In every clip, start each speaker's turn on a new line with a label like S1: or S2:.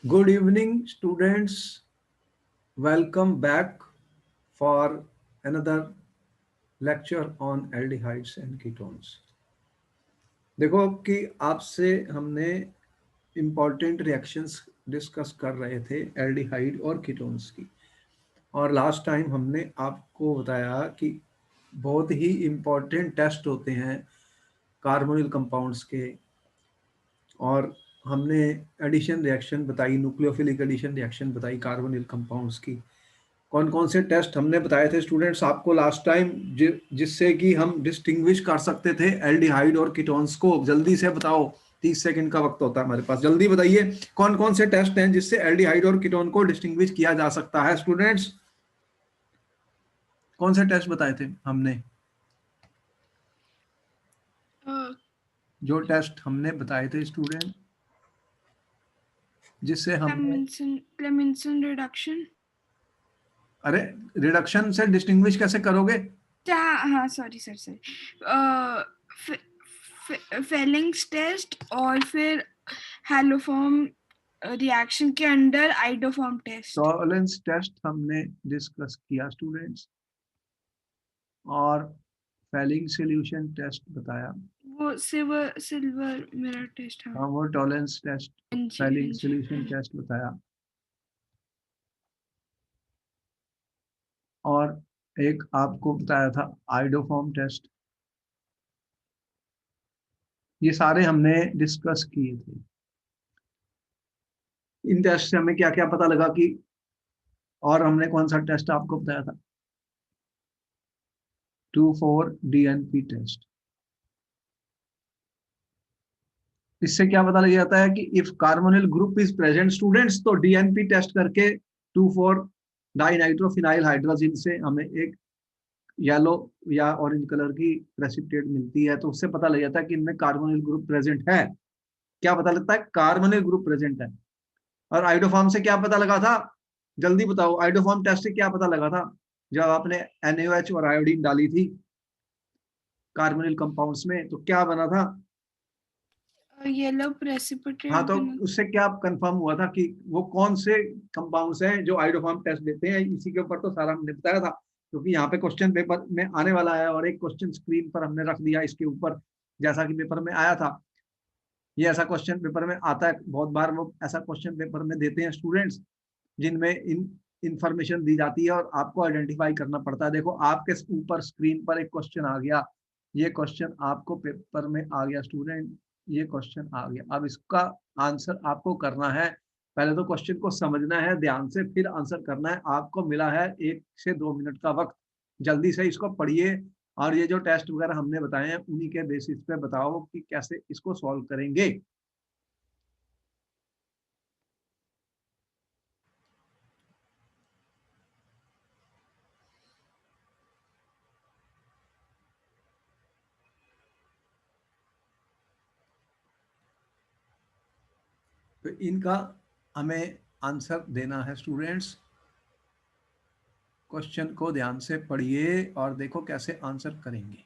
S1: Good evening, students. Welcome back for another lecture on aldehydes and ketones. देखो कि आपसे हमने इम्पॉर्टेंट रिएक्शंस डिस्कस कर रहे थे एल्डिहाइड और कीटोन्स की। और लास्ट टाइम हमने आपको बताया कि बहुत ही इम्पॉर्टेंट टेस्ट होते हैं कार्बोनिल कंपाउंड्स के। और हमने एडिशन रिएक्शन बताई, न्यूक्लियोफिलिक एडिशन रिएक्शन बताई कार्बोनिल कंपाउंड्स की। कौन कौन से टेस्ट हमने बताए थे स्टूडेंट्स आपको लास्ट टाइम, जिससे कि हम डिस्टिंग्विश कर सकते थे एल्डिहाइड और कीटोन्स को? जल्दी से बताओ, 30 सेकंड का वक्त होता है हमारे पास। जल्दी बताइए कौन कौन से टेस्ट हैं जिससे एल्डिहाइड और कीटोन को डिस्टिंग्विश किया जा सकता है स्टूडेंट्स? कौन से टेस्ट बताए थे हमने? जो टेस्ट हमने बताए थे स्टूडेंट, जिससे हमने
S2: क्लेमेंसन रिडक्शन।
S1: अरे रिडक्शन से डिस्टिंग्विश कैसे करोगे?
S2: हाँ सॉरी फेलिंग्स टेस्ट और फिर हेलोफॉर्म रिएक्शन के under iodoform test.
S1: Tollens test हमने डिस्कस किया स्टूडेंट्स, और फेलिंग सॉल्यूशन टेस्ट बताया।
S2: वो सिल्वर मिरर टेस्ट।
S1: हाँ, वो Tollens test, Fehling solution test बताया। और एक आपको बताया था आइडोफॉर्म टेस्ट। ये सारे हमने डिस्कस किए थे। इन टेस्ट से हमें क्या क्या पता लगा कि, और हमने कौन सा टेस्ट आपको बताया था? 2,4-DNP test. इससे क्या पता लग जाता है कि if carbonyl group is present students, तो डीएनपी टेस्ट करके 2,4 डाइनाइट्रोफिनाइल हाइड्रोजन से हमें एक येलो या ऑरेंज कलर की प्रेसिपिटेट मिलती है। तो उससे पता लग जाता है कि इनमें कार्बोनिल ग्रुप प्रेजेंट है। क्या पता लगता है? कार्बोनिल ग्रुप प्रेजेंट है। और आइडोफॉर्म से क्या पता लगा था? जल्दी बताओ, आइडोफॉर्म टेस्ट से क्या पता लगा था जब आपने NaOH और आयोडीन डाली थी कार्बोनिल कंपाउंड्स में? तो क्या बना था?
S2: येलो प्रेसिपिटेट
S1: हाँ, तो
S2: बना।
S1: उससे क्या कंफर्म हुआ था कि वो कौन से कंपाउंड्स हैं जो आइडोफॉर्म टेस्ट देते हैं? इसी के ऊपर तो सारा हमने बताया था, क्योंकि यहाँ पे क्वेश्चन पेपर में आने वाला है और एक क्वेश्चन स्क्रीन पर हमने रख दिया इसके ऊपर, जैसा कि पेपर में आया था। ये ऐसा क्वेश्चन पेपर में आता है बहुत बार, वो ऐसा क्वेश्चन पेपर में देते हैं स्टूडेंट्स जिनमें इन इंफॉर्मेशन दी जाती है और आपको आइडेंटिफाई करना पड़ता है। देखो आपके ऊपर स्क्रीन पर एक क्वेश्चन आ गया, ये क्वेश्चन आपको पेपर में आ गया स्टूडेंट, ये क्वेश्चन आ गया। अब इसका आंसर आपको करना है। पहले तो क्वेश्चन को समझना है ध्यान से, फिर आंसर करना है। आपको मिला है 1 से 2 मिनट का वक्त, जल्दी से इसको पढ़िए। और ये जो टेस्ट वगैरह हमने बताए हैं उन्हीं के बेसिस पे बताओ कि कैसे इसको सॉल्व करेंगे। तो इनका हमें आंसर देना है स्टूडेंट्स। क्वेश्चन को ध्यान से पढ़िए और देखो कैसे आंसर करेंगे।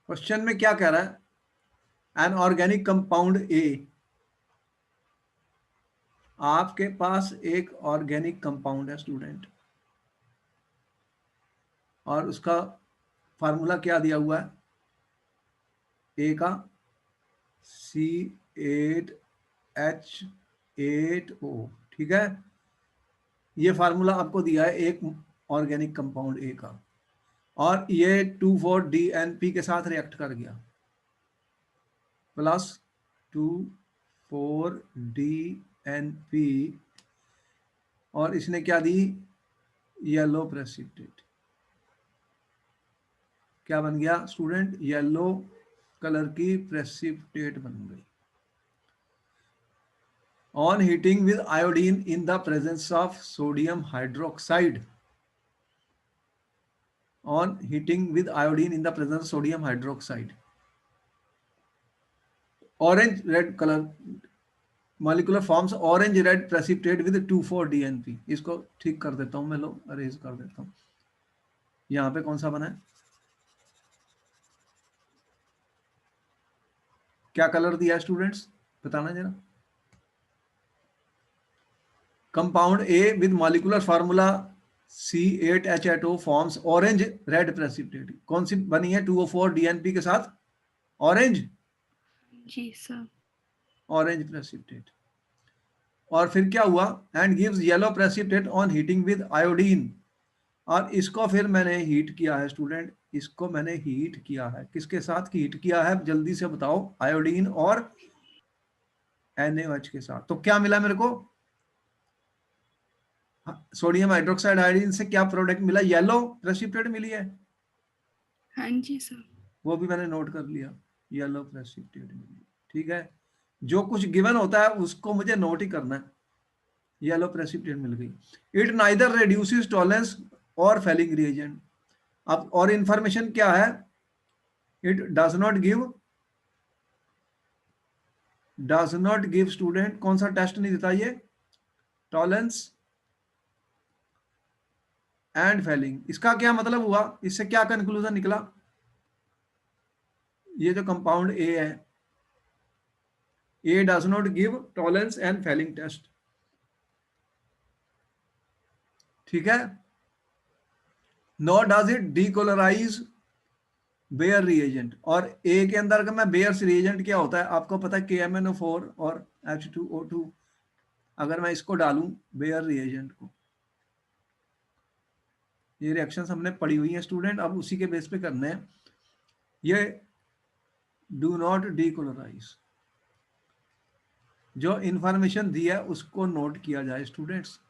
S1: क्वेश्चन में क्या कह रहा है? An organic compound A. आपके पास एक ऑर्गेनिक कंपाउंड है स्टूडेंट, और उसका फार्मूला क्या दिया हुआ है? ए का C8H8O, ठीक है। ये फार्मूला आपको दिया है एक ऑर्गेनिक कंपाउंड ए का, और ये 2,4-DNP के साथ रिएक्ट कर गया, प्लस 2,4-DNP, और इसने क्या दी? Yellow precipitate. क्या बन गया स्टूडेंट? येलो कलर की प्रेसिपिटेट बन गई। On heating with iodine in the presence of sodium hydroxide, on heating with iodine in the presence of sodium hydroxide, orange red colour molecular forms orange red precipitate with 2,4-DNP। इसको ठीक कर देता हूं मैं, लो arrays कर देता हूं। यहाँ पे कौन सा बना है? क्या कलर दिया है स्टूडेंट्स, बताना जरा। Compound A with molecular formula C8H8O forms orange red precipitate. कौन सी बनी है 2O4 DNP के साथ? ऑरेंज,
S2: जी सर।
S1: Orange precipitate. और फिर क्या हुआ, and gives yellow precipitate on heating with iodine. और इसको फिर मैंने हीट किया है स्टूडेंट, इसको मैंने हीट किया है, किसके साथ हीट किया है जल्दी से बताओ, आयोडीन और NaOH के साथ। तो क्या मिला मेरे को, सोडियम हाइड्रोक्साइड आयोडीन से क्या प्रोडक्ट मिला, येलो प्रेसिपिटेट मिली है,
S2: हाँ जी सर।
S1: वो भी मैंने नोट कर लिया, येलो प्रेसिपिटेट मिली। ठीक है, जो कुछ गिवन होता है उसको मुझे नोट ही करना है। येलो प्रेसिपिटेट मिल गई। इट नाइदर रेड्यूसेस टॉलरेंस और फेलिंग रिएजेंट। अब और इंफॉर्मेशन क्या है, it does not give student, कौन सा टेस्ट नहीं देता ये, टॉलरेंस एंड फेलिंग। इसका क्या मतलब हुआ, इससे क्या कंक्लूजन निकला, ये जो कंपाउंड ए है, A does not give tolerance and Fehling test. ठीक है, not does it decolorize Baeyer reagent. और ए के अंदर का मैं बेयर रिएजेंट क्या होता है आपको पता है, KMnO4 और H2O2। अगर मैं इसको डालूं बेयर रिएजेंट को, ये रिएक्शंस हमने पढ़ी हुई हैं स्टूडेंट, अब उसी के बेस पे करने हैं। ये डू नॉट डीकोलराइज, जो इंफॉर्मेशन दी है उसको नोट किया जाए students.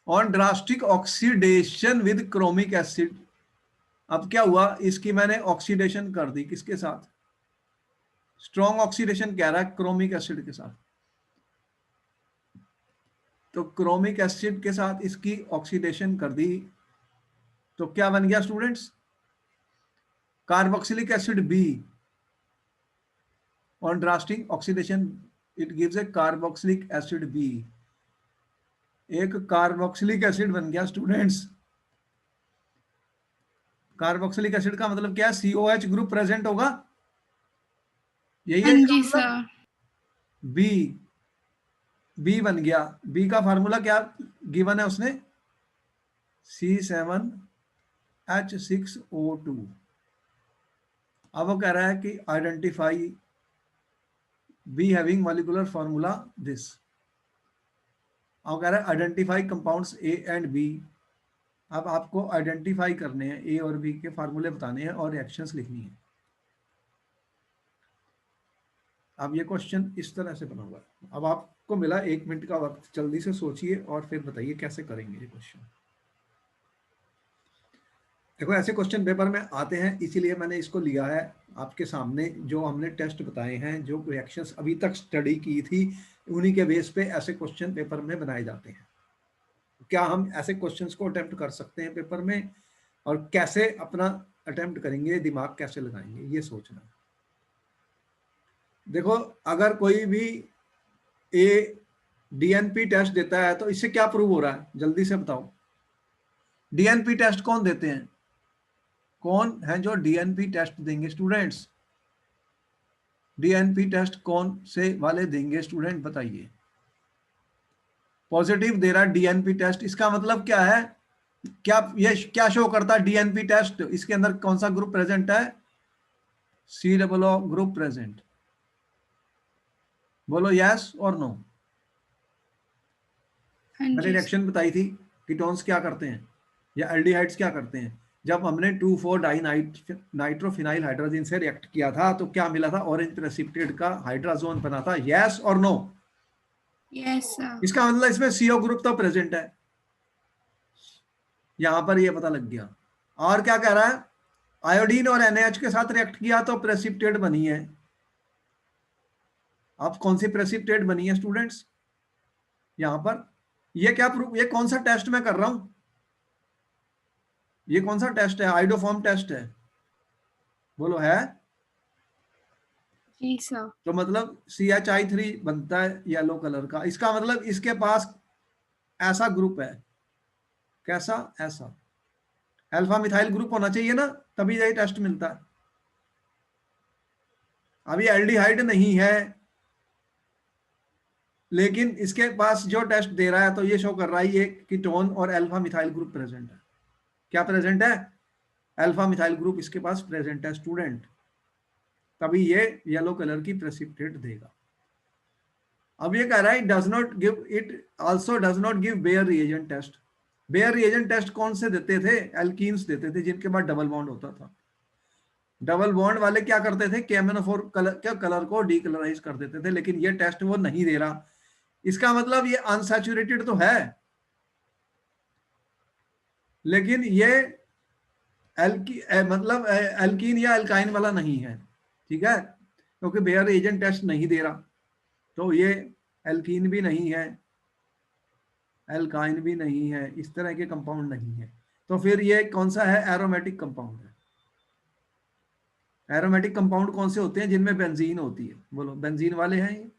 S1: On drastic oxidation with chromic acid. अब क्या हुआ, इसकी मैंने ऑक्सीडेशन कर दी, किसके साथ, स्ट्रॉन्ग ऑक्सीडेशन कह रहा है क्रोमिक एसिड के साथ। तो क्रोमिक एसिड के साथ इसकी ऑक्सीडेशन कर दी, तो क्या बन गया students, carboxylic acid B. On drastic oxidation it gives a carboxylic acid B. एक कार्बोक्सिलिक एसिड बन गया स्टूडेंट्स। कार्बोक्सिलिक एसिड का मतलब क्या है, COH ग्रुप प्रेजेंट होगा, यही है
S2: हाँ
S1: इसका
S2: जी
S1: मतलब।
S2: सर।
S1: बी, बी बन गया, बी का फार्मूला क्या गिवन है उसने, C7H6O2। अब वो कह रहा है कि identify B having molecular formula this. अब कह रहा है identify compounds A and B. अब आपको आइडेंटिफाई करने हैं, ए और बी के फार्मूले बताने हैं और रिएक्शंस लिखनी है। अब ये क्वेश्चन इस तरह से बना हुआ है। अब आपको मिला 1 मिनट का वक्त, जल्दी से सोचिए और फिर बताइए कैसे करेंगे ये क्वेश्चन। देखो ऐसे क्वेश्चन पेपर में आते हैं, इसीलिए मैंने इसको लिया है आपके सामने। जो हमने टेस्ट बताए हैं, जो रिएक्शंस अभी तक स्टडी की थी, उन्हीं के बेस पे ऐसे क्वेश्चन पेपर में बनाए जाते हैं। क्या हम ऐसे क्वेश्चंस को अटेम्प्ट कर सकते हैं पेपर में, और कैसे अपना अटेम्प्ट करेंगे, दिमाग कैसे लगाएंगे, ये सोचना। देखो अगर कोई भी ए DNP टेस्ट देता है तो इससे क्या प्रूव हो रहा है, जल्दी से बताओ। DNP टेस्ट कौन देते हैं, कौन है जो DNP टेस्ट देंगे स्टूडेंट्स, DNP टेस्ट कौन से वाले देंगे स्टूडेंट बताइए। पॉजिटिव दे रहा है DNP टेस्ट, इसका मतलब क्या है, क्या ये क्या शो करता है DNP टेस्ट, इसके अंदर कौन सा ग्रुप प्रेजेंट है, COO ग्रुप प्रेजेंट। बोलो यस और नो।
S2: हाँ
S1: मैंने
S2: जी सर।
S1: रिएक्शन बताई थी, कीटोन्स क्या करते हैं या एल्डिहाइड्स क्या करते हैं। जब हमने 2,4 डाई नाइट्रोफिनाइल हाइड्रोजन से रिएक्ट किया था तो क्या मिला था, ऑरेंज प्रेसिपिटेट का हाइड्राजोन बना था, यस और नो।
S2: Yes sir.
S1: इसका मतलब इसमें CO ग्रुप तो प्रेजेंट है, यहां पर ये पता लग गया। और क्या कह रहा है, आयोडीन और NaH के साथ रिएक्ट किया तो प्रेसिपिटेट बनी है। अब कौन सी प्रेसिपिटेट बनी है स्टूडेंट्स, यहां पर ये क्या प्रूफ, ये कौन सा टेस्ट मैं कर रहा हूं, ये कौन सा टेस्ट है, आइडोफॉर्म टेस्ट है, बोलो है।
S2: जी सर।
S1: तो मतलब CHI3 बनता है येलो कलर का, इसका मतलब इसके पास ऐसा ग्रुप है, कैसा, ऐसा अल्फा मिथाइल ग्रुप होना चाहिए ना, तभी यही टेस्ट मिलता है। अब ये एल्डिहाइड नहीं है, लेकिन इसके पास जो टेस्ट दे रहा है तो ये शो कर रहा है ये कीटोन और अल्फा मिथाइल ग्रुप प्रेजेंट है। क्या प्रेजेंट है? अल्फा मिथाइल ग्रुप इसके पास प्रेजेंट है स्टूडेंट, तभी ये येलो कलर की प्रेसिपिटेट देगा। अब ये कह रहा है does not give, it also does not give Baeyer reagent test. Baeyer reagent test कौन से देते थे? एल्कीन्स देते थे जिनके बाद डबल बॉन्ड होता था। डबल बॉन्ड वाले क्या करते थे? केमेनोफोर कलर, क्या कलर को डीकलराइज कर देते थे, लेकिन ये टेस्ट वो नहीं दे रहा। इसका मतलब ये अनसैचुरेटेड तो है, लेकिन ये मतलब एल्कीन या एल्काइन वाला नहीं है, ठीक है, क्योंकि बेयर एजेंट टेस्ट नहीं दे रहा। तो ये एल्कीन भी नहीं है, एल्काइन भी नहीं है, इस तरह के कंपाउंड नहीं है। तो फिर ये कौन सा है? एरोमेटिक कंपाउंड है। एरोमेटिक कंपाउंड कौन से होते हैं? जिनमें बेंजीन होती है। बोलो, बेंजीन वाले हैं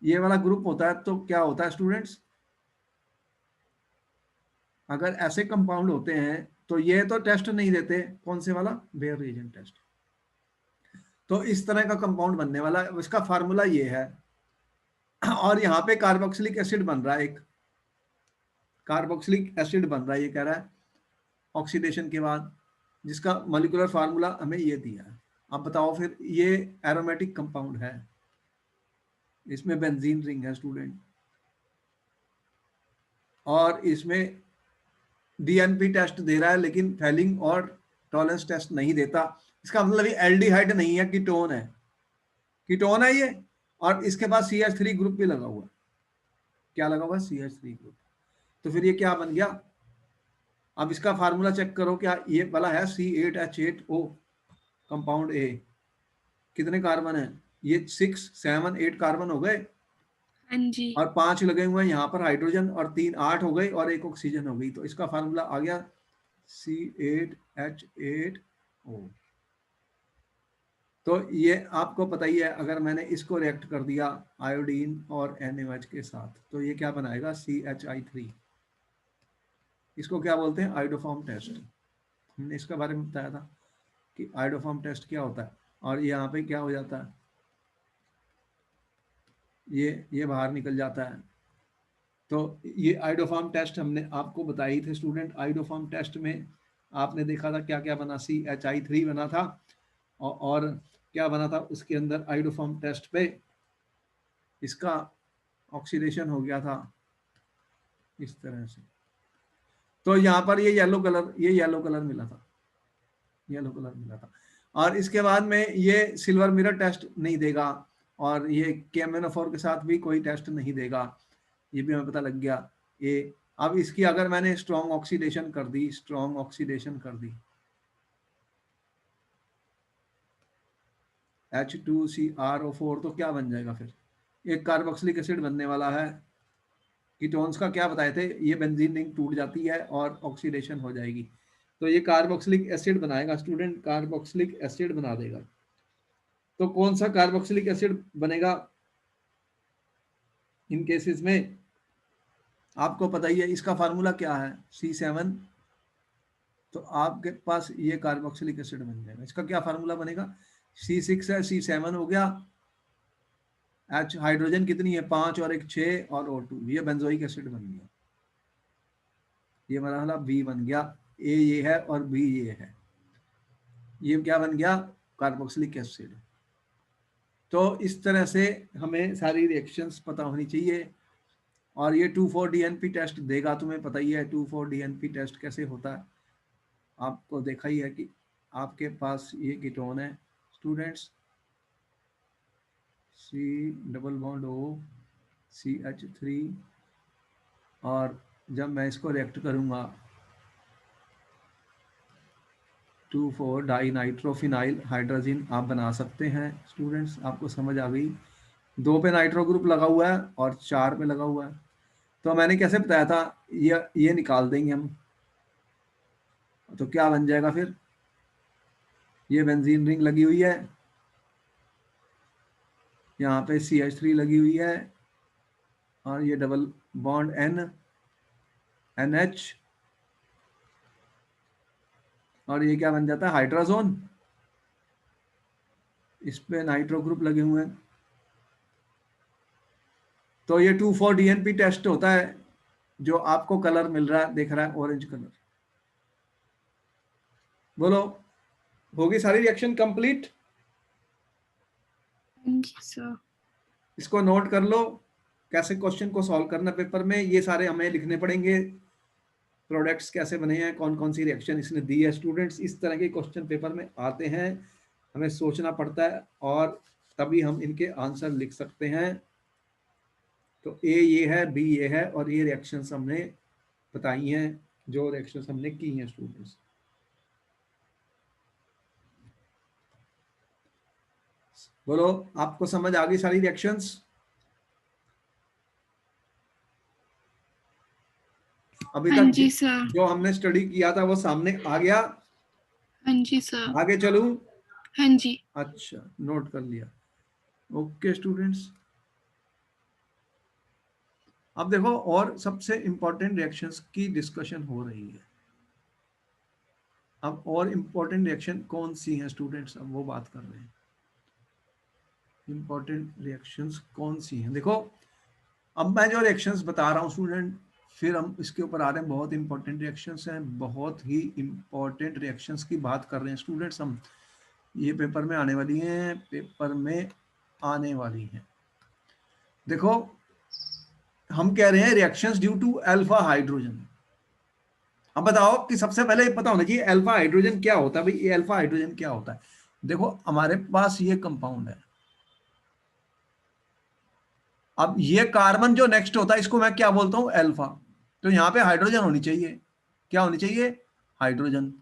S1: ये वाला ग्रुप होता है। तो क्या होता है स्टूडेंट्स, अगर ऐसे कंपाउंड होते हैं तो ये तो टेस्ट नहीं देते। कौन से वाला? Baeyer reagent test. तो इस तरह का कंपाउंड बनने वाला है, इसका फार्मूला ये है। और यहाँ पे कार्बोक्सिलिक एसिड बन रहा है, एक कार्बोक्सिलिक एसिड बन रहा है, ये कह रहा है ऑक्सीडेशन के बाद, जिसका मॉलिक्यूलर फार्मूला हमें ये दिया है। अब बताओ फिर, ये एरोमेटिक कंपाउंड है, इसमें बेंजीन रिंग है स्टूडेंट, और इसमें डीएनपी टेस्ट दे रहा है, लेकिन फेलिंग और टॉलरेंस टेस्ट नहीं देता। इसका मतलब ये एल्डिहाइड नहीं है, कीटोन है। कीटोन है ये, और इसके पास CH3 ग्रुप भी लगा हुआ है। क्या लगा हुआ है? CH3 group. तो फिर ये क्या बन गया? अब इसका फार्मूला चेक करो, क्या ये वाला है? C8H8O compound A. कितने कार्बन है? ये 6 7 8 कार्बन हो गए,
S2: हाँ जी।
S1: और 5 लगे हुए हैं यहाँ पर हाइड्रोजन, और 3 8 हो गई, और एक ऑक्सीजन हो गई। तो इसका फार्मूला आ गया C8H8O। तो ये आपको पता ही है, अगर मैंने इसको रिएक्ट कर दिया आयोडीन और NaOH के साथ, तो ये क्या बनाएगा? CHI3। इसको क्या बोलते हैं? Iodoform test. हमने इसके बारे में बताया था कि आयोडोफॉर्म टेस्ट क्या होता है। और यहाँ पे क्या हो जाता है? ये बाहर निकल जाता है। तो ये आयोडोफॉर्म टेस्ट हमने आपको बताई थे स्टूडेंट। आयोडोफॉर्म टेस्ट में आपने देखा था क्या क्या बना? CHI3 बना था, और क्या बना था उसके अंदर? आयोडोफॉर्म टेस्ट पे इसका ऑक्सीडेशन हो गया था इस तरह से। तो यहाँ पर ये येलो कलर, ये येलो कलर मिला था, येलो कलर मिला था। और इसके बाद में ये सिल्वर मिरर टेस्ट नहीं देगा, और ये केमेनोफोर के साथ भी कोई टेस्ट नहीं देगा, ये भी हमें पता लग गया। ये अब इसकी अगर मैंने स्ट्रॉन्ग ऑक्सीडेशन कर दी, स्ट्रॉन्ग ऑक्सीडेशन कर दी, H2CrO4, तो क्या बन जाएगा फिर? एक कार्बोक्सिलिक एसिड बनने वाला है। कीटोन्स का क्या बताए थे? ये बेंजीन रिंग टूट जाती है और ऑक्सीडेशन हो जाएगी, तो ये कार्बोक्सिलिक एसिड बनाएगा स्टूडेंट, कार्बोक्सिलिक एसिड बना देगा। तो कौन सा कार्बोक्सिलिक एसिड बनेगा इन केसेस में? आपको पता ही है इसका फार्मूला क्या है? C7। तो आपके पास ये कार्बोक्सिलिक एसिड बन जाएगा। इसका क्या फार्मूला बनेगा? C6 है, C7 हो गया, H हाइड्रोजन कितनी है? 5 और एक 6, और O2, ये बेंजोइक एसिड बन गया। ये मरहला B बन गया। A ये है और B ये है। ये क्या बन गया? Carboxylic acid. तो इस तरह से हमें सारी रिएक्शंस पता होनी चाहिए। और ये 2,4-DNP टेस्ट देगा, तुम्हें पता ही है 2,4-DNP टेस्ट कैसे होता है। आपको देखा ही है कि आपके पास ये कीटोन है students, C double bond O CH3, और जब मैं इसको रिएक्ट करूँगा 2,4-डाइनाइट्रोफिनाइल हाइड्रोजन आप बना सकते हैं स्टूडेंट्स। आपको समझ आ गई? 2 पे नाइट्रो ग्रुप लगा हुआ है और 4 पे लगा हुआ है। तो मैंने कैसे बताया था? ये निकाल देंगे हम, तो क्या बन जाएगा फिर? ये बेंजीन रिंग लगी हुई है, यहाँ पे CH3 लगी हुई है, और ये डबल बॉन्ड NH, और ये क्या बन जाता है? हाइड्रोजोन। इस पे नाइट्रो ग्रुप लगे हुए हैं। तो ये 2,4-DNP टेस्ट होता है, जो आपको कलर मिल रहा है, दिख रहा है ऑरेंज कलर। बोलो, होगी सारी रिएक्शन कंप्लीट?
S2: हाँ जी सर।
S1: इसको नोट कर लो, कैसे क्वेश्चन को सॉल्व करना पेपर में, ये सारे हमें लिखने पड़ेंगे। प्रोडक्ट्स कैसे बने हैं, कौन कौन सी रिएक्शन इसने दी है। स्टूडेंट्स, इस तरह के क्वेश्चन पेपर में आते हैं, हमें सोचना पड़ता है और तभी हम इनके आंसर लिख सकते हैं। तो ए ये है, बी ये है, और ये रिएक्शंस हमने बताई हैं, जो रिएक्शंस हमने की हैं स्टूडेंट्स। बोलो, आपको समझ आ गई सारी रिएक्शंस? अभी
S2: हाँ
S1: तक
S2: जी सर।
S1: जो हमने स्टडी किया था वो सामने आ गया?
S2: हाँ जी सर।
S1: आगे चलूं?
S2: हाँ जी।
S1: अच्छा, नोट कर लिया। ओके स्टूडेंट्स, अब देखो और सबसे इंपॉर्टेंट रिएक्शंस की डिस्कशन हो रही है। अब और इंपॉर्टेंट रिएक्शन कौन सी हैं स्टूडेंट्स, अब वो बात कर रहे हैं। इंपॉर्टेंट रिएक्शंस कौन सी हैं? देखो, अब मैं जो रिएक्शंस बता रहा हूँ स्टूडेंट, फिर हम इसके ऊपर आ रहे हैं। बहुत इंपॉर्टेंट रिएक्शंस हैं, बहुत ही इंपॉर्टेंट रिएक्शंस की बात कर रहे हैं स्टूडेंट्स हम। ये पेपर में आने वाली हैं, पेपर में आने वाली हैं। देखो, हम कह रहे हैं reactions due to alpha hydrogen. अब बताओ कि सबसे पहले ये पता होना चाहिए अल्फा हाइड्रोजन क्या होता है। भाई, ये अल्फा हाइड्रोजन क्या होता है? देखो, हमारे पास ये कंपाउंड है। अब ये कार्बन जो नेक्स्ट होता है, इसको मैं क्या बोलता हूं? अल्फा। तो यहां पे हाइड्रोजन होनी चाहिए। क्या होनी चाहिए? हाइड्रोजन।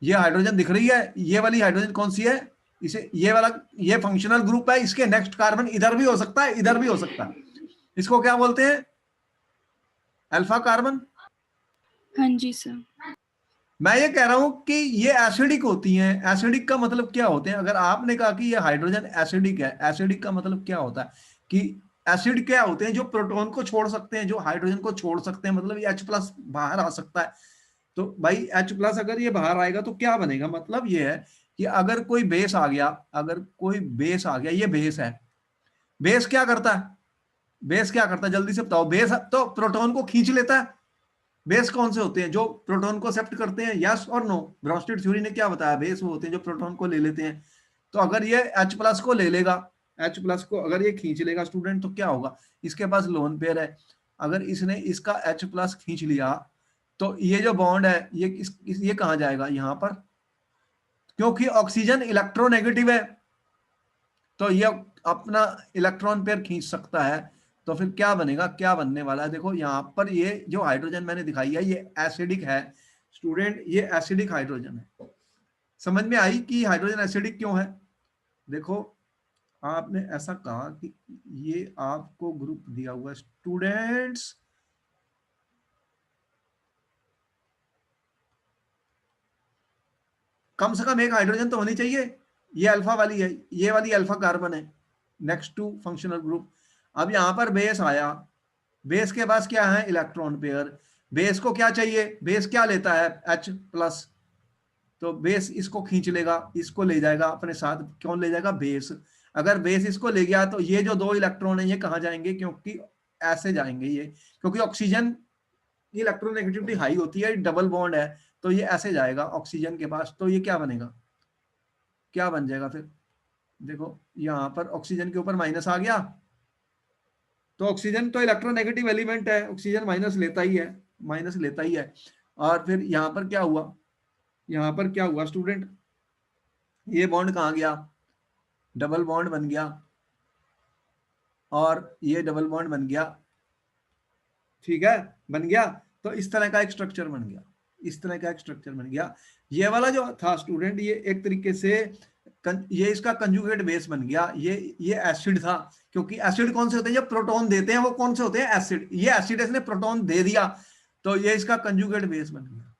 S1: ये हाइड्रोजन दिख रही है, ये वाली हाइड्रोजन कौन सी है? इसे ये वाला, ये फंक्शनल ग्रुप है, इसके नेक्स्ट कार्बन इधर भी हो सकता है, इधर भी हो सकता है। इसको क्या बोलते हैं? Alpha carbon.
S2: हाँ जी सर।
S1: मैं ये कह रहा हूं कि ये एसिडिक होती हैं। एसिडिक का मतलब क्या होते हैं? अगर आपने कहा कि ये हाइड्रोजन एसिडिक है, एसिडिक का मतलब क्या होता है? कि एसिड क्या होते हैं? जो प्रोटॉन को छोड़ सकते हैं, जो हाइड्रोजन को छोड़ सकते हैं, मतलब ये H+ बाहर आ सकता है। तो भाई H+ अगर ये बाहर आएगा तो क्या बनेगा? मतलब ये है कि अगर कोई बेस आ गया, अगर कोई बेस आ गया, ये बेस है। बेस क्या करता है? बेस क्या करता है, जल्दी से बताओ। बेस तो प्रोटॉन को खींच लेता है। बेस कौन से होते हैं? जो प्रोटॉन को एक्सेप्ट करते हैं, यस और नो? ब्रोस्टेड थ्योरी ने क्या बताया? बेस वो होते हैं जो प्रोटॉन को ले लेते हैं। तो अगर ये H+ को ले लेगा, H+ को अगर ये खींच लेगा स्टूडेंट, तो क्या होगा? इसके पास लोन पेयर है। अगर इसने इसका H+ खींच लिया, तो ये जो बॉन्ड है, ये कहां जाएगा? यहां पर। क्योंकि ऑक्सीजन इलेक्ट्रोनेगेटिव है, तो ये अपना इलेक्ट्रॉन पेयर खींच सकता है। तो फिर क्या बनेगा? क्या बनने वाला है? देखो, यहां पर ये जो हाइड्रोजन मैंने दिखाई है, ये एसिडिक है स्टूडेंट, ये एसिडिक हाइड्रोजन है। समझ में आई कि हाइड्रोजन एसिडिक क्यों है? देखो, आपने ऐसा कहा कि ये आपको ग्रुप दिया हुआ है स्टूडेंट्स, कम से कम एक हाइड्रोजन तो होनी चाहिए। ये अल्फा वाली है, ये वाली अल्फा कार्बन है, नेक्स्ट टू फंक्शनल ग्रुप। अब यहां पर बेस आया, बेस के पास क्या है? Electron pair. बेस को क्या चाहिए? बेस क्या लेता है? H+। तो बेस इसको खींच लेगा, इसको ले जाएगा अपने साथ। कौन ले जाएगा? बेस। अगर बेस इसको ले गया, तो ये जो दो इलेक्ट्रॉन है, ये कहां जाएंगे? क्योंकि ऐसे जाएंगे ये, क्योंकि ऑक्सीजन की इलेक्ट्रोनेगेटिविटी हाई होती है, डबल बॉन्ड है, तो ये ऐसे जाएगा ऑक्सीजन के पास। तो ये क्या बनेगा? क्या बन जाएगा फिर? देखो, यहां पर ऑक्सीजन के ऊपर माइनस आ गया, तो ऑक्सीजन तो इलेक्ट्रोनेगेटिव एलिमेंट है, ऑक्सीजन माइनस लेता ही है, माइनस लेता ही है। और फिर यहां पर क्या हुआ? यहां पर क्या हुआ स्टूडेंट? ये बॉन्ड कहां गया? डबल बॉन्ड बन गया, और ये डबल बॉन्ड बन गया। ठीक है, बन गया। तो इस तरह का एक स्ट्रक्चर बन गया, इस तरह का एक स्ट्रक्चर बन गया। ये वाला जो था स्टूडेंट, ये एक तरीके से ये इसका कंजुगेट बेस बन गया। ये एसिड था, क्योंकि एसिड कौन से होते हैं? जो प्रोटॉन देते हैं, वो कौन से होते हैं? एसिड। ये एसिड इसने प्रोटॉन दे दिया, तो ये इसका कंजुगेट बेस बन गया।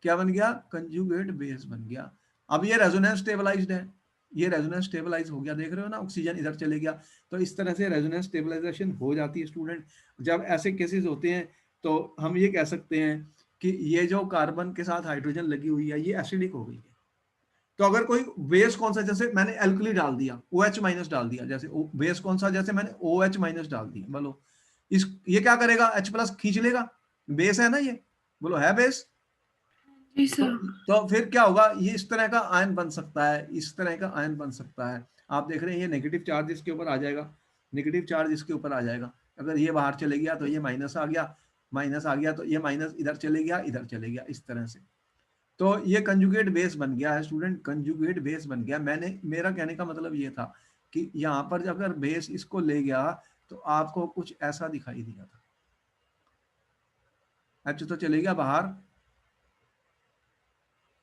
S1: क्या बन गया? कंजुगेट बेस बन गया। अब ये रेजोनेंस स्टेबलाइज्ड है, ये रेजोनेंस स्टेबलाइज हो गया, देख रहे हो ना? ऑक्सीजन इधर चले गया। तो इस तरह से रेजोनेंस स्टेबलाइजेशन हो जाती है स्टूडेंट। जब ऐसे केसेस होते हैं, तो हम ये कह सकते हैं कि ये जो कार्बन के साथ हाइड्रोजन लगी हुई है, ये एसिडिक हो गई है। तो अगर कोई बेस कौन सा, जैसे मैंने एल्कली डाल दिया, OH माइनस डाल दिया, जैसे बेस कौन सा, जैसे मैंने OH माइनस डाल दिया, बोलो इस ये क्या करेगा, H प्लस खींच लेगा, बेस है ना ये, बोलो है बेस।
S2: जी
S1: तो
S2: सर।
S1: तो फिर क्या होगा, ये इस तरह का आयन बन सकता है, इस तरह का आयन बन सकता है। आप देख रहे हैं ये नेगेटिव चार्ज इसके ऊपर आ जाएगा, नेगेटिव चार्ज इसके ऊपर आ जाएगा, अगर ये बाहर चले गया तो ये माइनस आ गया, माइनस आ गया तो ये माइनस इधर चले गया, इधर चले गया, इस तरह से। तो ये कंजुगेट बेस बन गया है स्टूडेंट, कंजुगेट बेस बन गया। मैंने, मेरा कहने का मतलब ये था कि यहाँ पर जब अगर बेस इसको ले गया तो आपको कुछ ऐसा दिखाई दिया था, एच तो चले गया बाहर,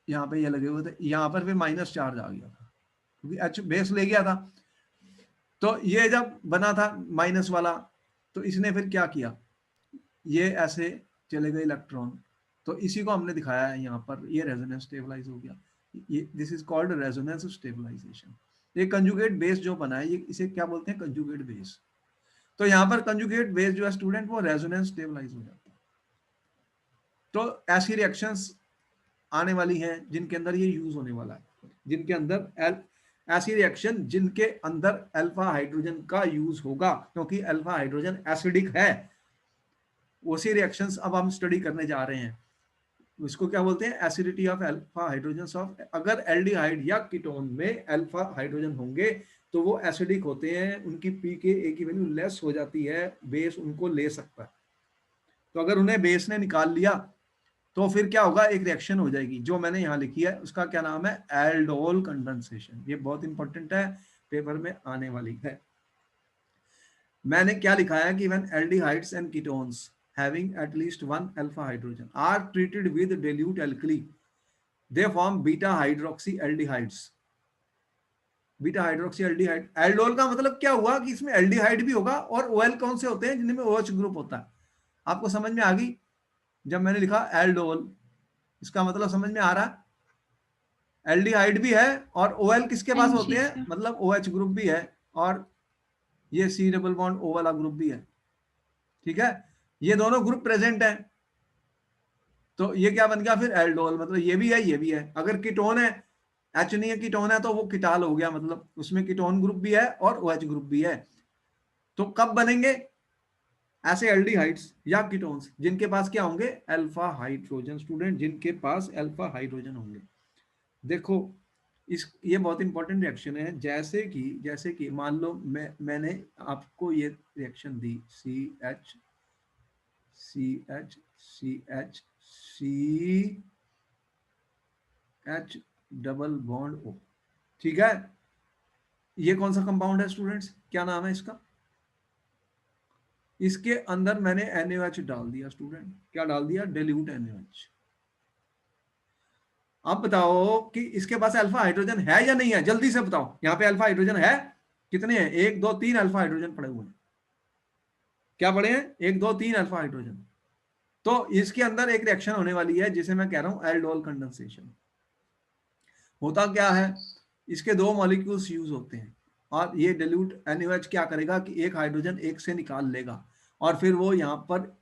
S1: यहाँ पे ये लगे हुए थे, यहाँ पर फिर माइनस चार्ज आ गया था क्योंकि एच बेस ले गया था। तो ये जब बना था माइनस वाला, तो इसने फिर क्या किया, ये ऐसे चले गए इलेक्ट्रॉन, तो इसी को हमने दिखाया है यहाँ पर, ये रेजोनेंस स्टेबलाइज हो गया, ये this is called resonance stabilisation. ये कंजुगेट बेस जो बना है, ये इसे क्या बोलते हैं, कंजुगेट बेस। तो यहाँ पर कंजुगेट बेस जो है स्टूडेंट, वो रेजोनेंस स्टेबलाइज हो जाता है। तो ऐसी रिएक्शंस आने वाली हैं जिनके अंदर ये यूज होने वाला है, जिनके अंदर ऐसी रिएक्शन जिनके अंदर अल्फा हाइड्रोजन का यूज होगा, क्योंकि अल्फा हाइड्रोजन एसिडिक है। उसी रिएक्शंस अब हम स्टडी करने जा रहे हैं, इसको क्या बोलते हैं, acidity of alpha hydrogen of. अगर एल्डिहाइड या कीटोन में अल्फा हाइड्रोजन होंगे तो वो एसिडिक होते हैं, उनकी pKa की वैल्यू लेस हो जाती है, बेस उनको ले सकता है। तो अगर उन्हें बेस ने निकाल लिया तो फिर क्या होगा, एक रिएक्शन हो जाएगी जो मैंने यहाँ लिखी है, उसका क्या नाम है, एल्डोल कंडेंसेशन। ये बहुत इंपॉर्टेंट है, पेपर में आने वाली है। मैंने क्या लिखा है कि when aldehydes and ketones having at least one alpha hydrogen are treated with dilute alkali, they form beta hydroxy aldehydes। Beta hydroxy aldehyde, aldol का मतलब क्या हुआ कि इसमें एल्डिहाइड भी होगा, और ओएल कौन से होते हैं, जिनमें OH ग्रुप होता है। आपको समझ में आ गई जब मैंने लिखा एल्डोल, इसका मतलब समझ में आ रहा है, एल्डिहाइड भी है और OL किसके
S2: हाँ
S1: पास होते
S2: जी
S1: हैं,
S2: सर।
S1: मतलब OH ग्रुप भी है, और ये C डबल बॉन्ड O वाला ग्रुप भी है, ठीक है, ये दोनों ग्रुप प्रेजेंट है। तो ये क्या बन गया फिर, एल्डोल, मतलब ये भी है ये भी है। अगर कीटोन है, एच नहीं है, कीटोन है, तो वो कीटाल हो गया, मतलब उसमें कीटोन ग्रुप भी है और OH ग्रुप भी है। तो कब बनेंगे ऐसे एल्डिहाइड्स या कीटोन्स, जिनके पास क्या होंगे, अल्फा हाइड्रोजन, स्टूडेंट, जिनके पास अल्फा हाइड्रोजन होंगे। देखो इस, ये बहुत इंपॉर्टेंट रिएक्शन है, जैसे कि मान लो मैंने आपको ये रिएक्शन दी, CH CH CH CH double bond O, ठीक है। ये कौन सा कंपाउंड है स्टूडेंट्स, क्या नाम है इसका, इसके अंदर मैंने NaOH डाल दिया स्टूडेंट, क्या डाल दिया, डिल्यूट NaOH। अब बताओ कि इसके पास अल्फा हाइड्रोजन है या नहीं है, जल्दी से बताओ, यहाँ पे अल्फा हाइड्रोजन है, कितने हैं, 1 2 3 अल्फा हाइड्रोजन पड़े हुए हैं, क्या पड़े हैं, 1 2 3 अल्फा हाइड्रोजन। तो इसके अंदर एक रिएक्शन होने वाली है जिसे मैं कह रहा हूं एल्डोल कंडेंसेशन। होता क्या है, इसके दो मॉलिक्यूल्स यूज होते हैं, और ये डिल्यूट NaOH क्या करेगा कि एक हाइड्रोजन एक से निकाल लेगा, और फिर वो यहाँ पर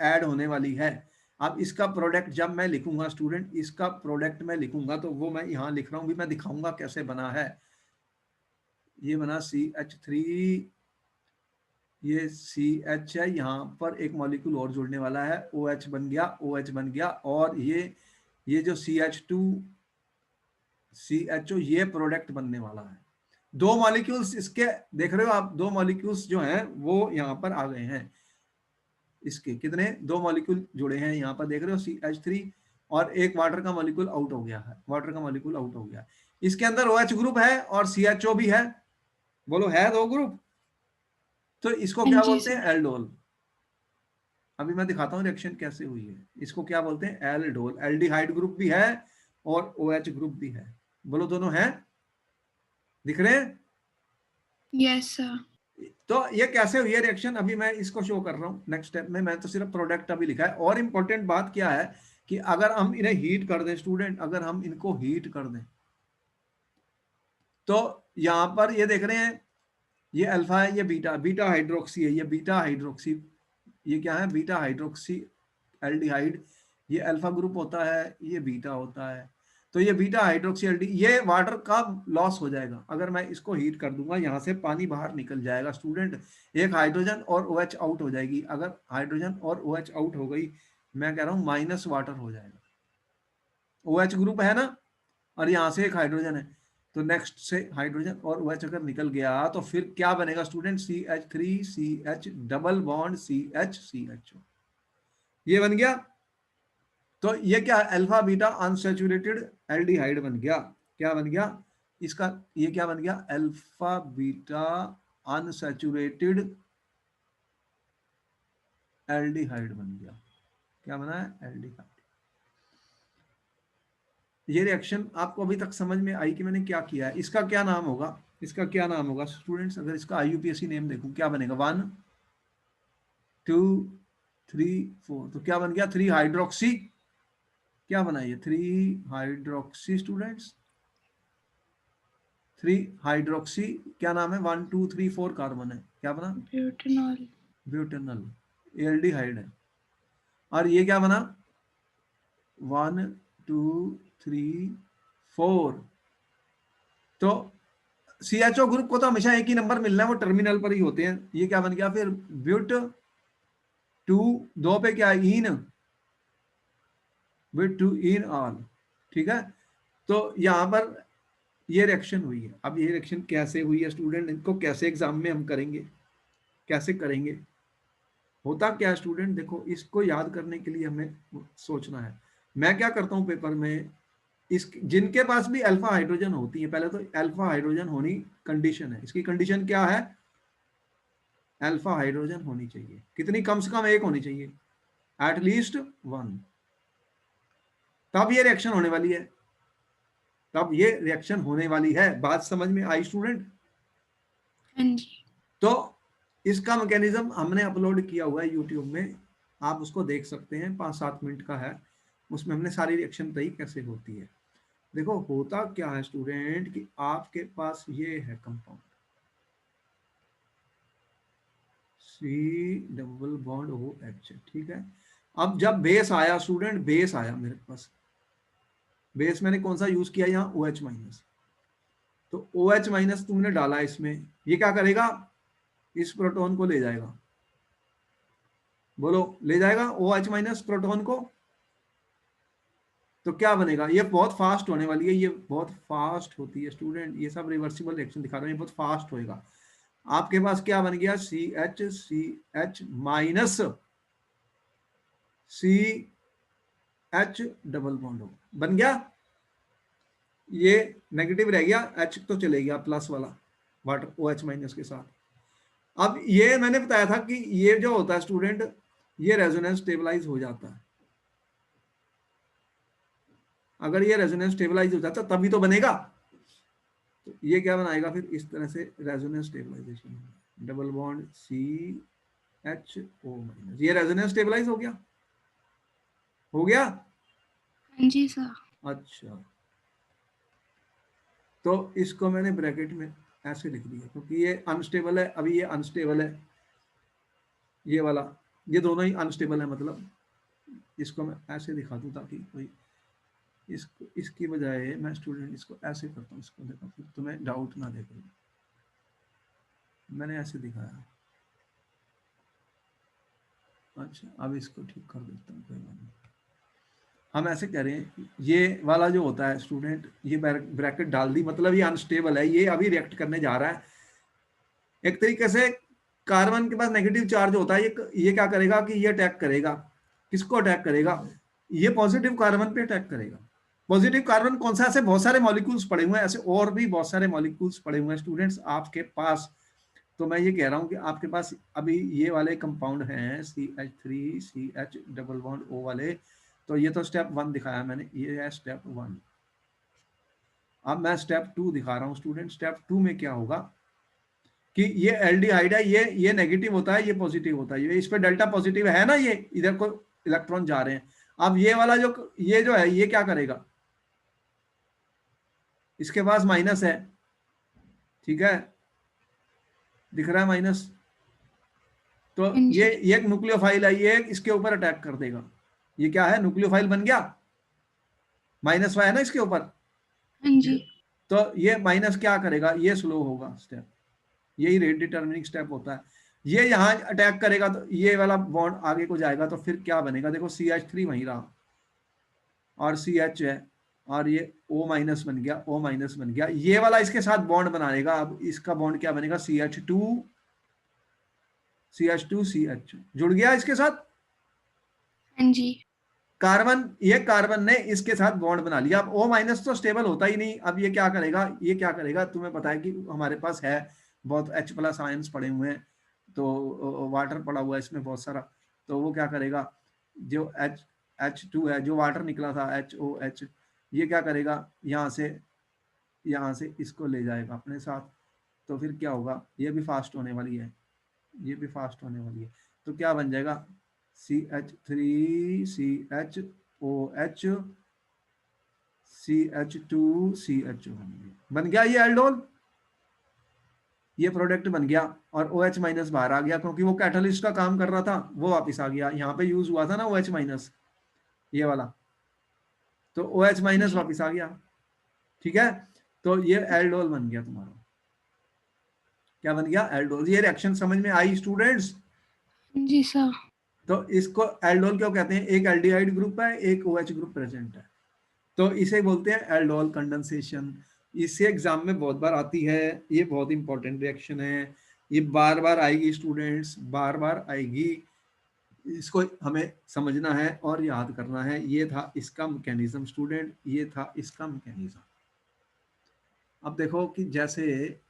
S1: ऐड होने वाली है। अब इसका प्रोडक्ट जब मैं लिखूंगा स्टूडेंट, इसका प्रोडक्ट मैं लिखूंगा, तो वो मैं यहाँ लिख रहा हूँ भी, मैं दिखाऊंगा कैसे बना है। ये बना CH3, ये CH है, यहाँ पर एक मॉलिक्यूल और जुड़ने वाला है, OH बन गया, OH बन गया, और ये जो CH2 CHO, ये प्रोडक्ट बनने वाला है। दो मॉलिक्यूल्स इसके, देख रहे हो आप, दो मॉलिक्यूल्स जो हैं वो यहाँ पर आ गए हैं, इसके कितने, दो मॉलिक्यूल जुड़े हैं यहाँ पर, देख रहे हो CH3, और एक वाटर का मॉलिक्यूल आउट हो गया है, वाटर का मॉलिक्यूल आउट हो गया। इसके अंदर OH ग्रुप है और CHO भी है, बोलो है दो ग्रुप, तो इसको
S2: हाँ
S1: क्या
S2: जी
S1: बोलते हैं,
S2: सर।
S1: एल्डोल। अभी मैं दिखाता हूँ रिएक्शन कैसे हुई है, इसको क्या बोलते हैं, एल्डोल। एल्डिहाइड ग्रुप भी है और OH ग्रुप भी है, बोलो दोनों हैं, दिख रहे हैं।
S2: Yes sir.
S1: तो ये कैसे हुई है रिएक्शन, अभी मैं इसको शो कर रहा हूँ नेक्स्ट स्टेप में, मैं तो सिर्फ प्रोडक्ट अभी लिखा है। और इंपॉर्टेंट बात क्या है कि अगर हम इन्हें हीट कर दें स्टूडेंट, अगर हम इनको हीट कर दें, तो यहां पर ये देख रहे हैं, ये अल्फा है, ये बीटा, बीटा हाइड्रोक्सी है, ये बीटा हाइड्रोक्सी, ये क्या है, बीटा हाइड्रोक्सी एल्डिहाइड, ये अल्फा ग्रुप होता है, ये बीटा होता है। तो ये बीटा हाइड्रोक्सी एल्डी, ये वाटर का लॉस हो जाएगा। अगर मैं इसको हीट कर दूंगा, यहाँ से पानी बाहर निकल जाएगा स्टूडेंट, एक हाइड्रोजन और OH आउट हो जाएगी। अगर हाइड्रोजन और OH आउट हो गई, मैं कह रहा हूँ माइनस वाटर हो जाएगा। OH ग्रुप है ना, और यहाँ से एक हाइड्रोजन है, तो नेक्स्ट से हाइड्रोजन और OH अगर निकल गया तो फिर क्या बनेगा student, CH3CH double bond CH ये बन गया। तो ये क्या है, अल्फा बीटा अनसैचुरेटेड एल्डिहाइड बन गया। क्या बन गया इसका, ये क्या बन गया, अल्फा बीटा अनसैचुरेटेड एल्डिहाइड बन गया। क्या बना है, एल्डिहाइड। ये रिएक्शन आपको अभी तक समझ में आई कि मैंने क्या किया है। इसका क्या नाम होगा, इसका क्या नाम होगा स्टूडेंट्स, अगर इसका IUPAC नेम देखूं क्या बनेगा, 1 2 3 4, तो क्या बन गया, 3 हाइड्रोक्सी, क्या बनाइए, 3 हाइड्रोक्सी स्टूडेंट्स, 3 हाइड्रोक्सी, क्या नाम है, 1 2 3 4 कार्बन है, क्या बना,
S2: ब्यूटेनॉल।
S1: ब्यूटेनॉल, एल्डिहाइड है। और ये क्या बना, 1 2 3 4, तो CHO ग्रुप को तो हमेशा एक ही नंबर मिलना है, वो टर्मिनल पर ही होते हैं। ये क्या बन गया फिर, ब्यूट 2, 2 पे क्या है, इन, ब्यूट 2 इन ऑल, ठीक है। तो यहां पर ये रिएक्शन हुई है। अब ये रिएक्शन कैसे हुई है स्टूडेंट, इनको कैसे एग्जाम में हम करेंगे, कैसे करेंगे, होता क्या है स्टूडेंट, देखो इसको याद करने के लिए हमें सोचना है। मैं क्या करता हूं पेपर में, इस जिनके पास भी अल्फा हाइड्रोजन होती है, पहले तो अल्फा हाइड्रोजन होनी कंडीशन है। इसकी कंडीशन क्या है, अल्फा हाइड्रोजन होनी चाहिए, कितनी, कम से कम एक होनी चाहिए, एटलीस्ट 1, तब ये रिएक्शन होने वाली है, तब ये रिएक्शन होने वाली है। बात समझ में आई स्टूडेंट।
S2: हाँ जी।
S1: तो इसका मैकेनिज्म हमने अपलोड किया हुआ है यूट्यूब में, आप उसको देख सकते हैं, 5-7 मिनट का है, उसमें हमने सारी रिएक्शन बताई कैसे होती है। देखो होता क्या है स्टूडेंट कि आपके पास ये है compound C double bond OH, ठीक है। अब जब बेस आया स्टूडेंट, बेस आया मेरे पास, बेस मैंने कौन सा यूज किया यहाँ, OH माइनस, तो OH माइनस तुमने डाला इसमें, ये क्या करेगा, इस प्रोटॉन को ले जाएगा, बोलो ले जाएगा OH माइनस प्रोटॉन को, तो क्या बनेगा, ये बहुत फास्ट होने वाली है, ये बहुत फास्ट होती है स्टूडेंट, ये सब रिवर्सिबल रिएक्शन दिखा रहा हूँ, ये बहुत फास्ट होएगा। आपके पास क्या बन गया, CH minus CH double bond बन गया, ये नेगेटिव रह गया, H तो चले गया प्लस वाला वाटर OH माइनस के साथ। अब ये मैंने बताया था कि ये जो होता है स्टूडेंट, ये रेजोनेंस स्टेबलाइज हो जाता है। अगर ये रेजोनेंस स्टेबलाइज हो जाता तभी तो बनेगा। तो ये क्या बनाएगा फिर, इस तरह से resonance stabilisation, double bond CHO minus, ये रेजोनेंस स्टेबलाइज हो गया, हो गया।
S2: हाँ जी सर।
S1: अच्छा, तो इसको मैंने ब्रैकेट में ऐसे लिख दिया क्योंकि ये अनस्टेबल है, अभी ये अनस्टेबल है, ये वाला, ये दोनों ही अनस्टेबल है, मतलब इसको मैं ऐसे दिखा दूं ताकि कोई इसको, इसकी बजाय मैं स्टूडेंट इसको ऐसे करता हूँ, इसको देखो फिर तुम्हें डाउट ना दे, मैंने ऐसे दिखाया। अच्छा अब इसको ठीक कर देता हूँ, कोई बात नहीं। हम ऐसे कह रहे हैं, ये वाला जो होता है स्टूडेंट, ये ब्रैकेट डाल दी, मतलब ये अनस्टेबल है, ये अभी रिएक्ट करने जा रहा है। एक तरीके से कार्बन के पास नेगेटिव चार्ज होता है, ये क्या करेगा कि ये अटैक करेगा, किसको अटैक करेगा, ये पॉजिटिव कार्बन पे अटैक करेगा। पॉजिटिव कार्बन कौन सा, ऐसे बहुत सारे मॉलिक्यूल्स पड़े हुए हैं, ऐसे और भी बहुत सारे मॉलिक्यूल्स पड़े हुए हैं स्टूडेंट्स आपके पास। तो मैं ये कह रहा हूँ कि आपके पास अभी ये वाले कंपाउंड हैं CH3 CH double bond O वाले, तो ये तो स्टेप 1 दिखाया मैंने, ये है स्टेप 1। अब मैं स्टेप 2 दिखा रहा हूँ स्टूडेंट। स्टेप 2 में क्या होगा कि ये एल्डिहाइड है, ये नेगेटिव होता है, ये पॉजिटिव होता है, ये इस पे डेल्टा पॉजिटिव है ना, ये इधर को इलेक्ट्रॉन जा रहे हैं। अब ये वाला जो है ये क्या करेगा, इसके पास माइनस है, ठीक है, दिख रहा है माइनस, तो
S2: हाँ
S1: ये
S2: जी।
S1: एक न्यूक्लियोफाइल है, ये इसके ऊपर अटैक कर देगा। ये क्या है, न्यूक्लियोफाइल बन गया। माइनस वाई है ना इसके ऊपर।
S2: हाँ जी।
S1: तो ये माइनस क्या करेगा, ये स्लो होगा स्टेप, यही रेट डिटर्मिनिंग स्टेप होता है। ये यहाँ अटैक करेगा तो ये वाला बॉन्ड आगे को जाएगा, तो फिर क्या बनेगा, देखो CH3 वहीं रहा और CH है, और ये O माइनस बन गया, O माइनस बन गया, ये वाला इसके साथ बॉन्ड बनाएगा। अब इसका बॉन्ड क्या बनेगा, CH2 CH जुड़ गया इसके साथ
S2: हाँ जी।
S1: कार्बन, ये कार्बन ने इसके साथ बॉन्ड बना लिया। अब O माइनस तो स्टेबल होता ही नहीं, अब ये क्या करेगा, ये क्या करेगा, तुम्हें पता है कि हमारे पास है बहुत H+ आयंस पड़े हुए हैं, तो वाटर पड़ा हुआ है इसमें बहुत सारा, तो वो क्या करेगा, जो H2 है, जो वाटर निकला था HOH, ये क्या करेगा, यहाँ से इसको ले जाएगा अपने साथ, तो फिर क्या होगा, ये भी फास्ट होने वाली है, ये भी फास्ट होने वाली है, तो क्या बन जाएगा, CH3CHOH CH2CH बन गया ये एल्डोल, ये प्रोडक्ट बन गया। और OH माइनस बाहर आ गया, क्योंकि वो कैटलिस्ट का काम कर रहा था, वो वापस आ गया, यहाँ पे यूज हुआ था ना OH माइनस, ये वाला, तो OH माइनस
S2: जी।
S1: वापस आ गया। ठीक है, तो ये एल्डोल बन गया तुम्हारा, क्या बन गया, एल्डोल। ये रिएक्शन समझ में आई स्टूडेंट्स।
S2: हाँ जी सर।
S1: तो इसको एल्डोल क्यों कहते हैं, एक एल्डिहाइड ग्रुप है, एक OH ग्रुप प्रेजेंट है, तो इसे बोलते हैं एल्डोल कंडेंसेशन। इससे एग्जाम में बहुत बार आती है, ये बहुत इंपॉर्टेंट रिएक्शन है, ये बार बार आएगी स्टूडेंट्स, बार बार आएगी, इसको हमें समझना है और याद करना है। ये था इसका मैकेनिज्म स्टूडेंट, ये था इसका मैकेनिज्म। अब देखो कि जैसे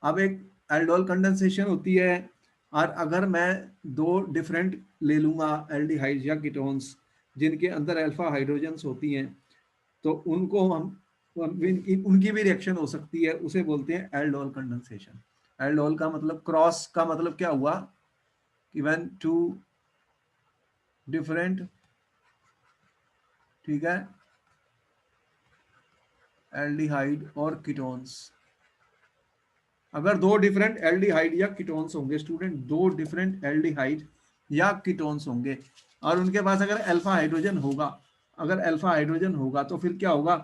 S1: अब एक एल्डोल कंडेंसेशन होती है, और अगर मैं दो डिफरेंट ले लूंगा एल्डिहाइड या कीटोन्स जिनके अंदर अल्फा हाइड्रोजन्स होती हैं, तो उनको हम उनकी भी रिएक्शन हो सकती है, उसे बोलते हैं एल्डोल कंडेंसेशन। एल्डोल का मतलब, क्रॉस का मतलब क्या हुआ कि व्हेन टू डिफरेंट, ठीक है, एल्डिहाइड और कीटोन्स, अगर दो डिफरेंट एल्डिहाइड या कीटोन्स होंगे स्टूडेंट, दो डिफरेंट एल्डिहाइड या कीटोन्स होंगे, और उनके पास अगर अल्फा हाइड्रोजन होगा, अगर अल्फा हाइड्रोजन होगा तो फिर क्या होगा,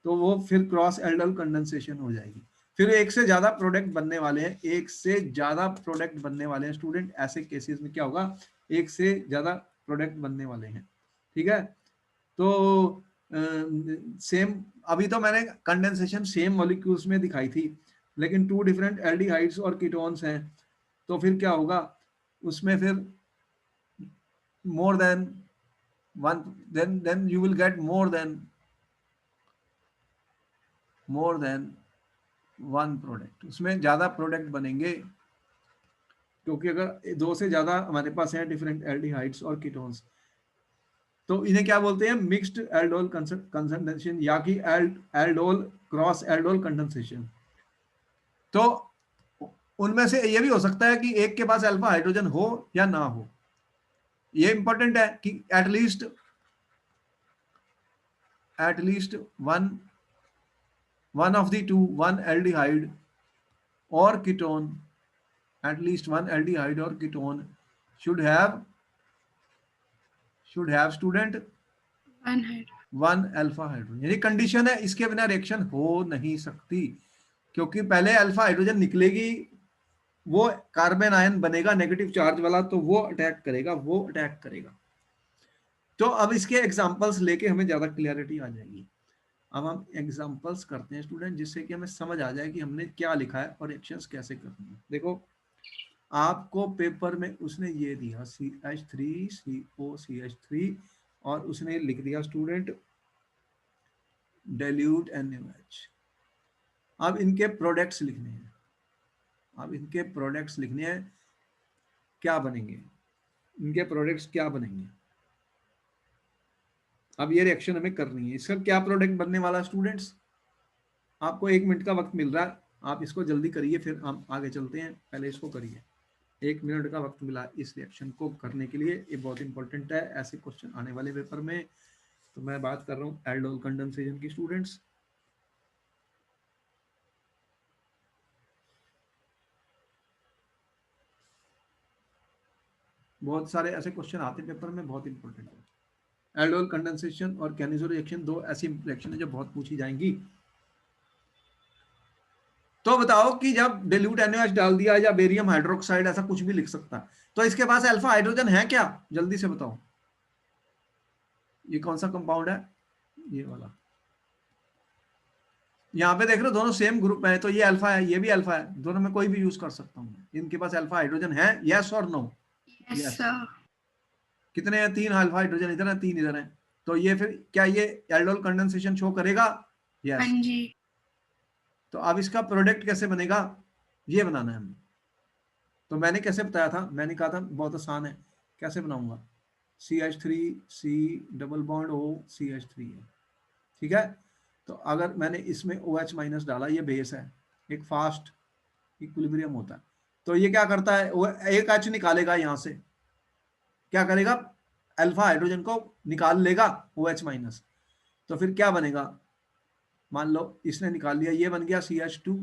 S1: तो वो फिर क्रॉस एल्डोल कंडेंसेशन हो जाएगी। फिर एक से ज्यादा प्रोडक्ट बनने वाले हैं, एक से ज्यादा प्रोडक्ट बनने वाले हैं स्टूडेंट, ऐसे केसेस में क्या होगा, एक से ज्यादा प्रोडक्ट बनने वाले हैं। ठीक है, तो सेम, अभी तो मैंने कंडेंसेशन सेम मॉलिक्यूल्स में दिखाई थी, लेकिन टू डिफरेंट एल्डिहाइड्स और कीटोन्स हैं, तो फिर क्या होगा, उसमें फिर more than one, then you will get more than one product, उसमें ज्यादा प्रोडक्ट बनेंगे, क्योंकि अगर दो से ज्यादा हमारे पास है डिफरेंट एल्डिहाइड्स और कीटोन्स, तो इन्हें क्या बोलते हैं, मिक्स्ड एल्डोल कंडेंसेशन, या कि एल्डोल क्रॉस एल्डोल कंडेंसेशन। तो उनमें से ये भी हो सकता है कि एक के पास अल्फा हाइड्रोजन हो या ना हो, ये इंपॉर्टेंट है कि at least one one of the two, one aldehyde और कीटोन, एटलीस्ट वन एल्डिहाइड और ketone should have student
S2: one hide.
S1: One alpha hydrogen, ये कंडीशन है, इसके बिना रिएक्शन हो नहीं सकती, क्योंकि पहले अल्फा हाइड्रोजन निकलेगी, वो कार्बन आयन बनेगा नेगेटिव चार्ज वाला, तो वो अटैक करेगा। तो अब इसके एग्जांपल्स लेके हमें ज्यादा क्लियरिटी आ जाएगी। अब हम एग्जांपल्स करते हैं स्टूडेंट, जिससे कि हमें समझ आ जाए कि हमने क्या लिखा है और रिएक्शंस कैसे करनी है। देखो, आपको पेपर में उसने ये दिया CH3COCH3, और उसने लिख दिया स्टूडेंट डाइल्यूट NaOH। अब इनके प्रोडक्ट्स लिखने हैं, क्या बनेंगे, इनके प्रोडक्ट्स क्या बनेंगे। अब ये रिएक्शन हमें करनी है, इसका क्या प्रोडक्ट बनने वाला स्टूडेंट्स, आपको 1 मिनट का वक्त मिल रहा है, आप इसको जल्दी करिए, फिर हम आगे चलते हैं, पहले इसको करिए। 1 मिनट का वक्त मिला इस रिएक्शन को करने के लिए, ये बहुत इंपॉर्टेंट है, ऐसे क्वेश्चन आने वाले पेपर में। तो मैं बात कर रहा हूँ एल्डोल कंडेंसेशन की स्टूडेंट्स। बहुत सारे ऐसे क्वेश्चन आते हैं पेपर में, बहुत इंपॉर्टेंट है। एल्डोल कंडेंसेशन और कैनिजो रिएक्शन, दो ऐसी रिएक्शन है जो बहुत पूछी जाएंगी। तो बताओ कि जब डिल्यूट NaOH डाल दिया या बेरियम हाइड्रोक्साइड, ऐसा कुछ भी लिख सकता है, तो इसके पास अल्फा हाइड्रोजन है क्या? जल्दी से बताओ, ये कौन सा कंपाउंड है? ये वाला। यहाँ पे देख रहे हो दोनों सेम ग्रुप में है, तो ये अल्फा है, ये भी अल्फा है, दोनों में कोई भी यूज कर सकता हूँ। इनके पास अल्फा हाइड्रोजन है, यस और नो?
S2: Yes
S1: yes.
S2: सर।
S1: कितने हैं? 3 अल्फा हाइड्रोजन इधर है, 3 इधर है। तो ये फिर क्या ये एल्डोल कंडेंसेशन शो करेगा?
S2: हाँ
S1: यस।
S2: जी।
S1: तो अब इसका प्रोडक्ट कैसे बनेगा, ये बनाना है हमें। तो मैंने कैसे बताया था, मैंने कहा था बहुत आसान है। कैसे बनाऊंगा? CH3 C double bond O CH3 है, ठीक है। तो अगर मैंने इसमें OH माइनस डाला, ये बेस है, एक फास्ट इक्विलिब्रियम होता है। तो ये क्या करता है, वो एक H निकालेगा यहाँ से, क्या करेगा, अल्फा हाइड्रोजन को निकाल लेगा OH माइनस। तो फिर क्या बनेगा, मान लो इसने निकाल लिया, ये बन गया CH2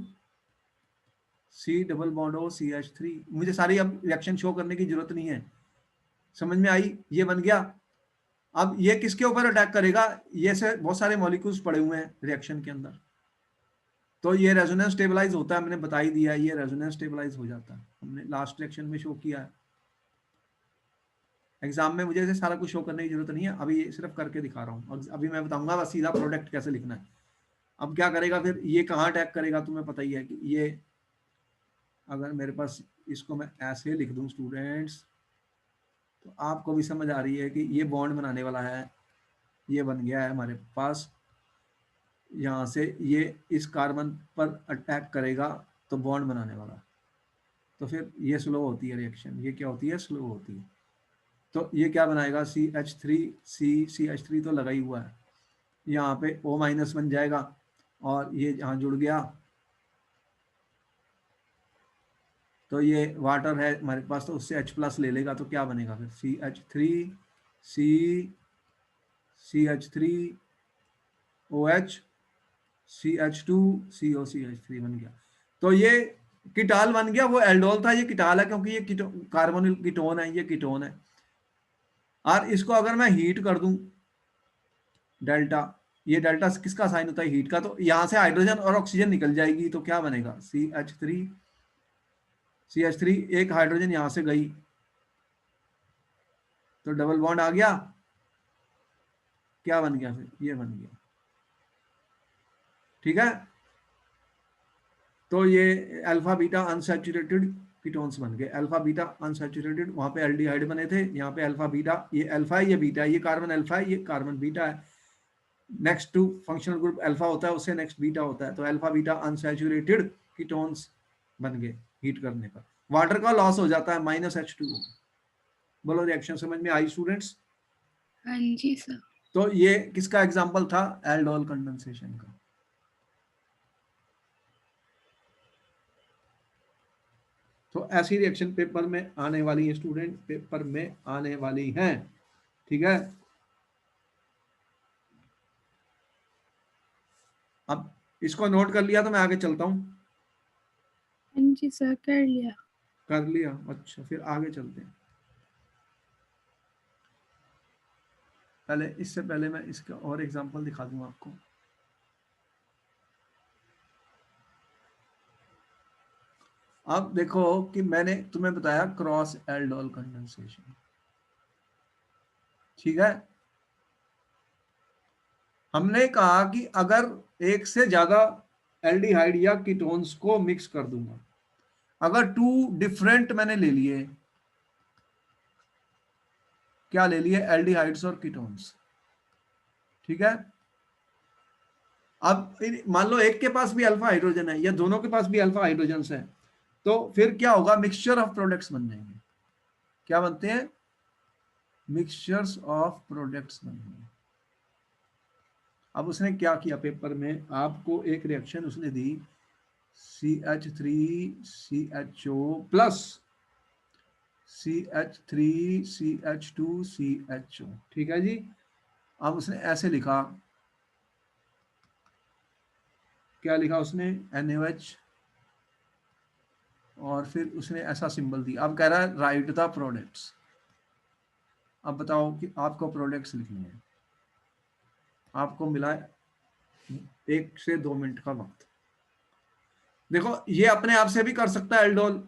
S1: C double bond O CH3। मुझे सारी अब रिएक्शन शो करने की जरूरत नहीं है, समझ में आई? ये बन गया। अब ये किसके ऊपर अटैक करेगा, ये से बहुत सारे मॉलिक्यूल्स पड़े हुए हैं रिएक्शन के अंदर, तो ये रेजोनेंस स्टेबलाइज होता है, मैंने बता ही दिया, ये रेजोनेंस स्टेबलाइज हो जाता है, हमने लास्ट रिएक्शन में शो किया है। एग्जाम में मुझे सारा कुछ शो करने की जरूरत नहीं है, अभी ये सिर्फ करके दिखा रहा हूँ, अभी मैं बताऊंगा बस सीधा प्रोडक्ट कैसे लिखना है। अब क्या करेगा फिर, ये कहाँ अटैक करेगा, तुम्हें पता ही है कि ये, अगर मेरे पास इसको मैं ऐसे लिख दूं स्टूडेंट्स, तो आपको भी समझ आ रही है कि ये बॉन्ड बनाने वाला है, ये बन गया है हमारे पास, यहाँ से ये इस कार्बन पर अटैक करेगा, तो बॉन्ड बनाने वाला। तो फिर ये स्लो होती है रिएक्शन, ये क्या होती है, स्लो होती है। तो ये क्या बनाएगा, CH3 तो लगा ही हुआ है, यहाँ पे O माइनस बन जाएगा, और ये यहाँ जुड़ गया, तो ये वाटर है हमारे पास, तो उससे H प्लस ले लेगा, तो क्या बनेगा फिर, CH3 CH3OH CH2CO CH3 बन गया। तो ये कीटाल बन गया, वो एल्डोल था, ये कीटाल है, क्योंकि ये कार्बोनिल कीटोन है, ये कीटोन है। और इसको अगर मैं हीट कर दूं, डेल्टा, ये डेल्टा किसका साइन होता है, हीट का, तो यहां से हाइड्रोजन और ऑक्सीजन निकल जाएगी, तो क्या बनेगा, CH3 एक हाइड्रोजन यहां से गई, तो डबल बॉन्ड आ गया, क्या बन गया फिर, ये बन गया, ठीक है। तो ये अल्फा बीटा अनसैचुरेटेड कीटोन्स बन गए, अल्फा बीटा अनसैचुरेटेड, वहां पे एल्डिहाइड बने थे, यहाँ पे अल्फा बीटा, ये अल्फा है, ये बीटा है, ये कार्बन अल्फा है, ये कार्बन बीटा है। Next to functional group alpha होता है, उससे नेक्स्ट बीटा होता है, तो अल्फा बीटा अनसैचुरेटेड कीटोन्स बन गए हीट करने पर। वाटर का लॉस हो जाता है -H2O। बोलो रिएक्शन समझ में आई स्टूडेंट्स?
S2: हाँ जी सर।
S1: तो ये किसका एग्जांपल था, एल्डोल कंडेंसेशन का। तो ऐसी रिएक्शन पेपर में आने वाली है स्टूडेंट, पेपर में आने वाली हैं, ठीक है। अब इसको नोट कर लिया, तो मैं आगे चलता हूं।
S2: हाँ जी सर, कर लिया।
S1: कर लिया, अच्छा फिर आगे चलते हैं। पहले इससे पहले मैं इसका और एग्जांपल दिखा दूंगा आपको। अब देखो कि मैंने तुम्हें बताया क्रॉस एल्डोल कंडेंसेशन, ठीक है। हमने कहा कि अगर एक से ज्यादा एल्डिहाइड या कीटोन्स को मिक्स कर दूंगा, अगर टू डिफरेंट मैंने ले लिए, क्या ले लिए, एल्डिहाइड्स और कीटोन्स, ठीक है। अब मान लो एक के पास भी अल्फा हाइड्रोजन है, या दोनों के पास भी अल्फा हाइड्रोजन है, तो फिर क्या होगा, मिक्सचर ऑफ प्रोडक्ट्स बन जाएंगे। क्या बनते हैं, मिक्सचर्स ऑफ प्रोडक्ट्स बनेंगे। अब उसने क्या किया पेपर में, आपको एक रिएक्शन उसने दी, CH3CHO प्लस CH3CH2CHO, ठीक है जी। अब उसने ऐसे लिखा, क्या लिखा उसने, NaOH, और फिर उसने ऐसा सिंबल दिया। अब कह रहा है राइट द प्रोडक्ट्स, अब बताओ कि आपको प्रोडक्ट्स लिखने हैं, आपको मिला 1 से 2 मिनट का वक्त। देखो ये अपने आप से भी कर सकता है एल्डोल,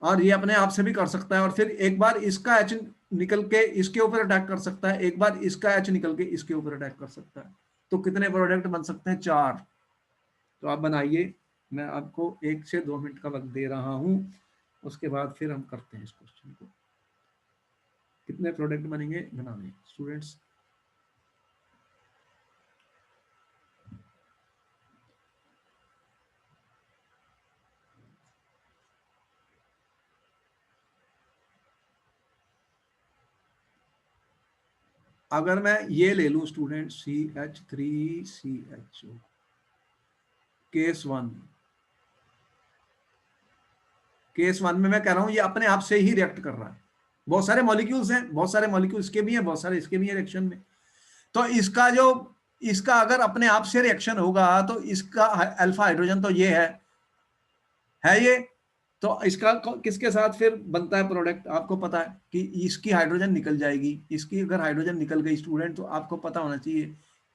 S1: और ये अपने आप से भी कर सकता है, और फिर एक बार इसका एच निकल के इसके ऊपर अटैक कर सकता है, एक बार इसका एच निकल के इसके ऊपर अटैक कर सकता है। तो कितने प्रोडक्ट बन सकते हैं? 4। तो आप बनाइए, मैं आपको 1 से 2 मिनट का वक्त दे रहा हूं, उसके बाद फिर हम करते हैं इस क्वेश्चन को। कितने प्रोडक्ट बनेंगे बनाने स्टूडेंट्स? अगर मैं ये ले लूं स्टूडेंट CH3CHO, केस 1, केस 1 में मैं कह रहा हूं ये अपने आप से ही रिएक्ट कर रहा है। बहुत सारे मॉलिक्यूल्स हैं, बहुत सारे मॉलिक्यूल इसके भी हैं, बहुत सारे इसके भी हैं रिएक्शन में। तो इसका अगर अपने आप से रिएक्शन होगा तो इसका अल्फा हाइड्रोजन तो ये है ये, तो इसका किसके साथ फिर बनता है प्रोडक्ट? आपको पता है कि इसकी हाइड्रोजन निकल जाएगी, इसकी अगर हाइड्रोजन निकल गई स्टूडेंट तो आपको पता होना चाहिए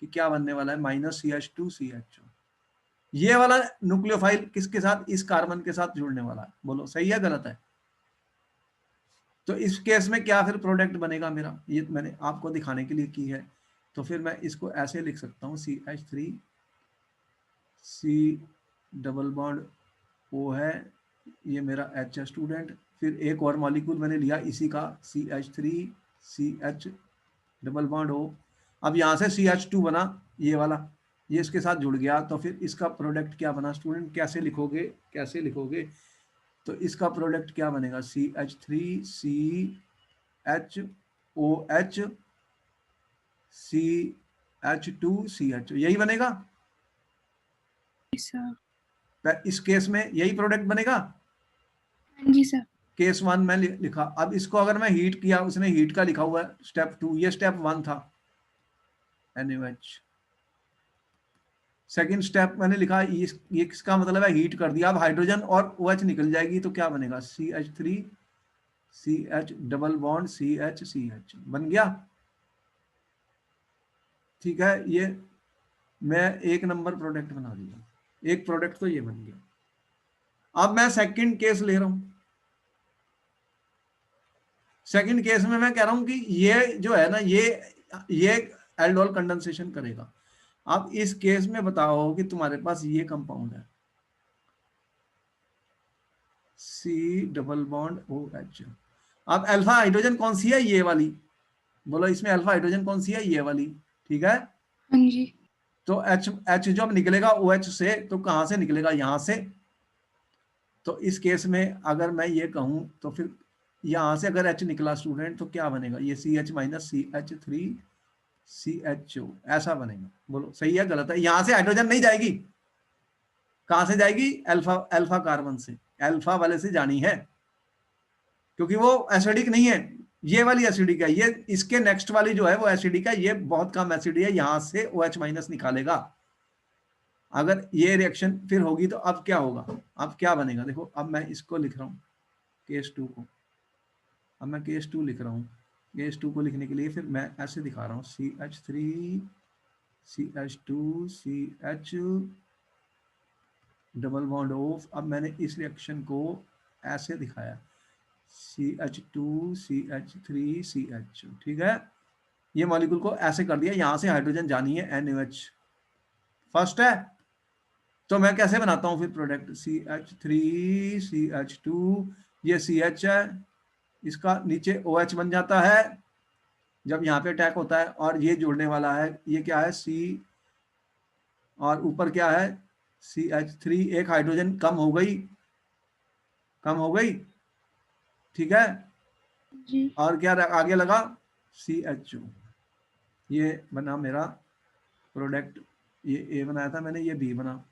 S1: कि क्या बनने वाला है, -CH2CHO। ये वाला न्यूक्लियोफाइल किसके साथ? इस कार्बन के साथ जुड़ने वाला है। बोलो सही है गलत है? तो इस केस में क्या फिर प्रोडक्ट बनेगा मेरा? ये मैंने आपको दिखाने के लिए की है। तो फिर मैं इसको ऐसे लिख सकता हूँ, CH3, C double bond O है, ये मेरा H है स्टूडेंट। फिर एक और मॉलिक्यूल मैंने लिया इसी का, CH3CH डबल बॉन्ड O। अब यहाँ से CH2 बना, ये वाला, ये इसके साथ जुड़ गया, तो फिर इसका प्रोडक्ट क्या बना स्टूडेंट? कैसे लिखोगे, कैसे लिखोगे? तो इसका प्रोडक्ट क्या बनेगा? CH3CHOH CH2CH, यही बनेगा।
S2: जी सर।
S1: इस केस में यही प्रोडक्ट बनेगा।
S2: हाँ जी सर।
S1: केस 1 में लिखा। अब इसको अगर मैं हीट किया, उसने हीट का लिखा हुआ है स्टेप 2, ये स्टेप 1 था NaOH। सेकंड स्टेप मैंने लिखा, ये किसका मतलब है? हीट कर दिया। अब हाइड्रोजन और OH निकल जाएगी तो क्या बनेगा? CH3CH डबल बॉन्ड CH बन गया। ठीक है, ये मैं 1 नंबर प्रोडक्ट बना दिया, एक प्रोडक्ट तो ये बन गया। अब मैं सेकंड केस ले रहा हूं। सेकंड केस में मैं कह रहा हूं कि ये जो है ना, ये एल्डोल कंडेंसेशन करेगा। अब इस केस में बताओ कि तुम्हारे पास ये कंपाउंड है C डबल बॉन्ड OH। अब अल्फा हाइड्रोजन कौन सी है? ये वाली। बोलो इसमें अल्फा हाइड्रोजन कौन सी है? ये वाली। ठीक है,
S2: हाँ जी।
S1: तो H जब निकलेगा OH से तो कहां से निकलेगा? यहां से। तो इस केस में अगर मैं ये कहूं तो फिर यहां से अगर H निकला स्टूडेंट तो क्या बनेगा? ये CH माइनस CH3CHO ऐसा बनेगा। बोलो सही है गलत है? यहां से हाइड्रोजन नहीं जाएगी, कहां से जाएगी? अल्फा, अल्फा कार्बन से, अल्फा वाले से जानी है, क्योंकि वो एसिडिक नहीं है। ये वाली एसिडिक है, ये इसके नेक्स्ट वाली जो है वो एसिडिक है, ये बहुत कम एसिड है, यहां से OH माइनस निकालेगा। अगर ये रिएक्शन फिर होगी तो अब क्या होगा? अब क्या बनेगा? देखो अब मैं इसको लिख रहा हूं केस 2 को। अब मैं केस 2 लिख रहा हूं। केस 2 को लिखने के लिए फिर मैं ऐसे दिखा रहा हूं, CH3CH2CH डबल बॉन्ड ऑफ। अब मैंने इस रिएक्शन को ऐसे दिखाया, CH2CH3CH। ठीक है, ये मॉलिक्यूल को ऐसे कर दिया, यहां से हाइड्रोजन जानी है NaOH फर्स्ट है। तो मैं कैसे बनाता हूं फिर प्रोडक्ट? CH3CH2, ये CH है, इसका नीचे OH बन जाता है जब यहाँ पे अटैक होता है, और ये जुड़ने वाला है, ये क्या है? C, और ऊपर क्या है? CH3, एक हाइड्रोजन कम हो गई, कम हो गई। ठीक है,
S2: जी।
S1: और क्या आगे लगा? CHO। ये बना मेरा प्रोडक्ट, ये A बनाया था मैंने, ये B बना।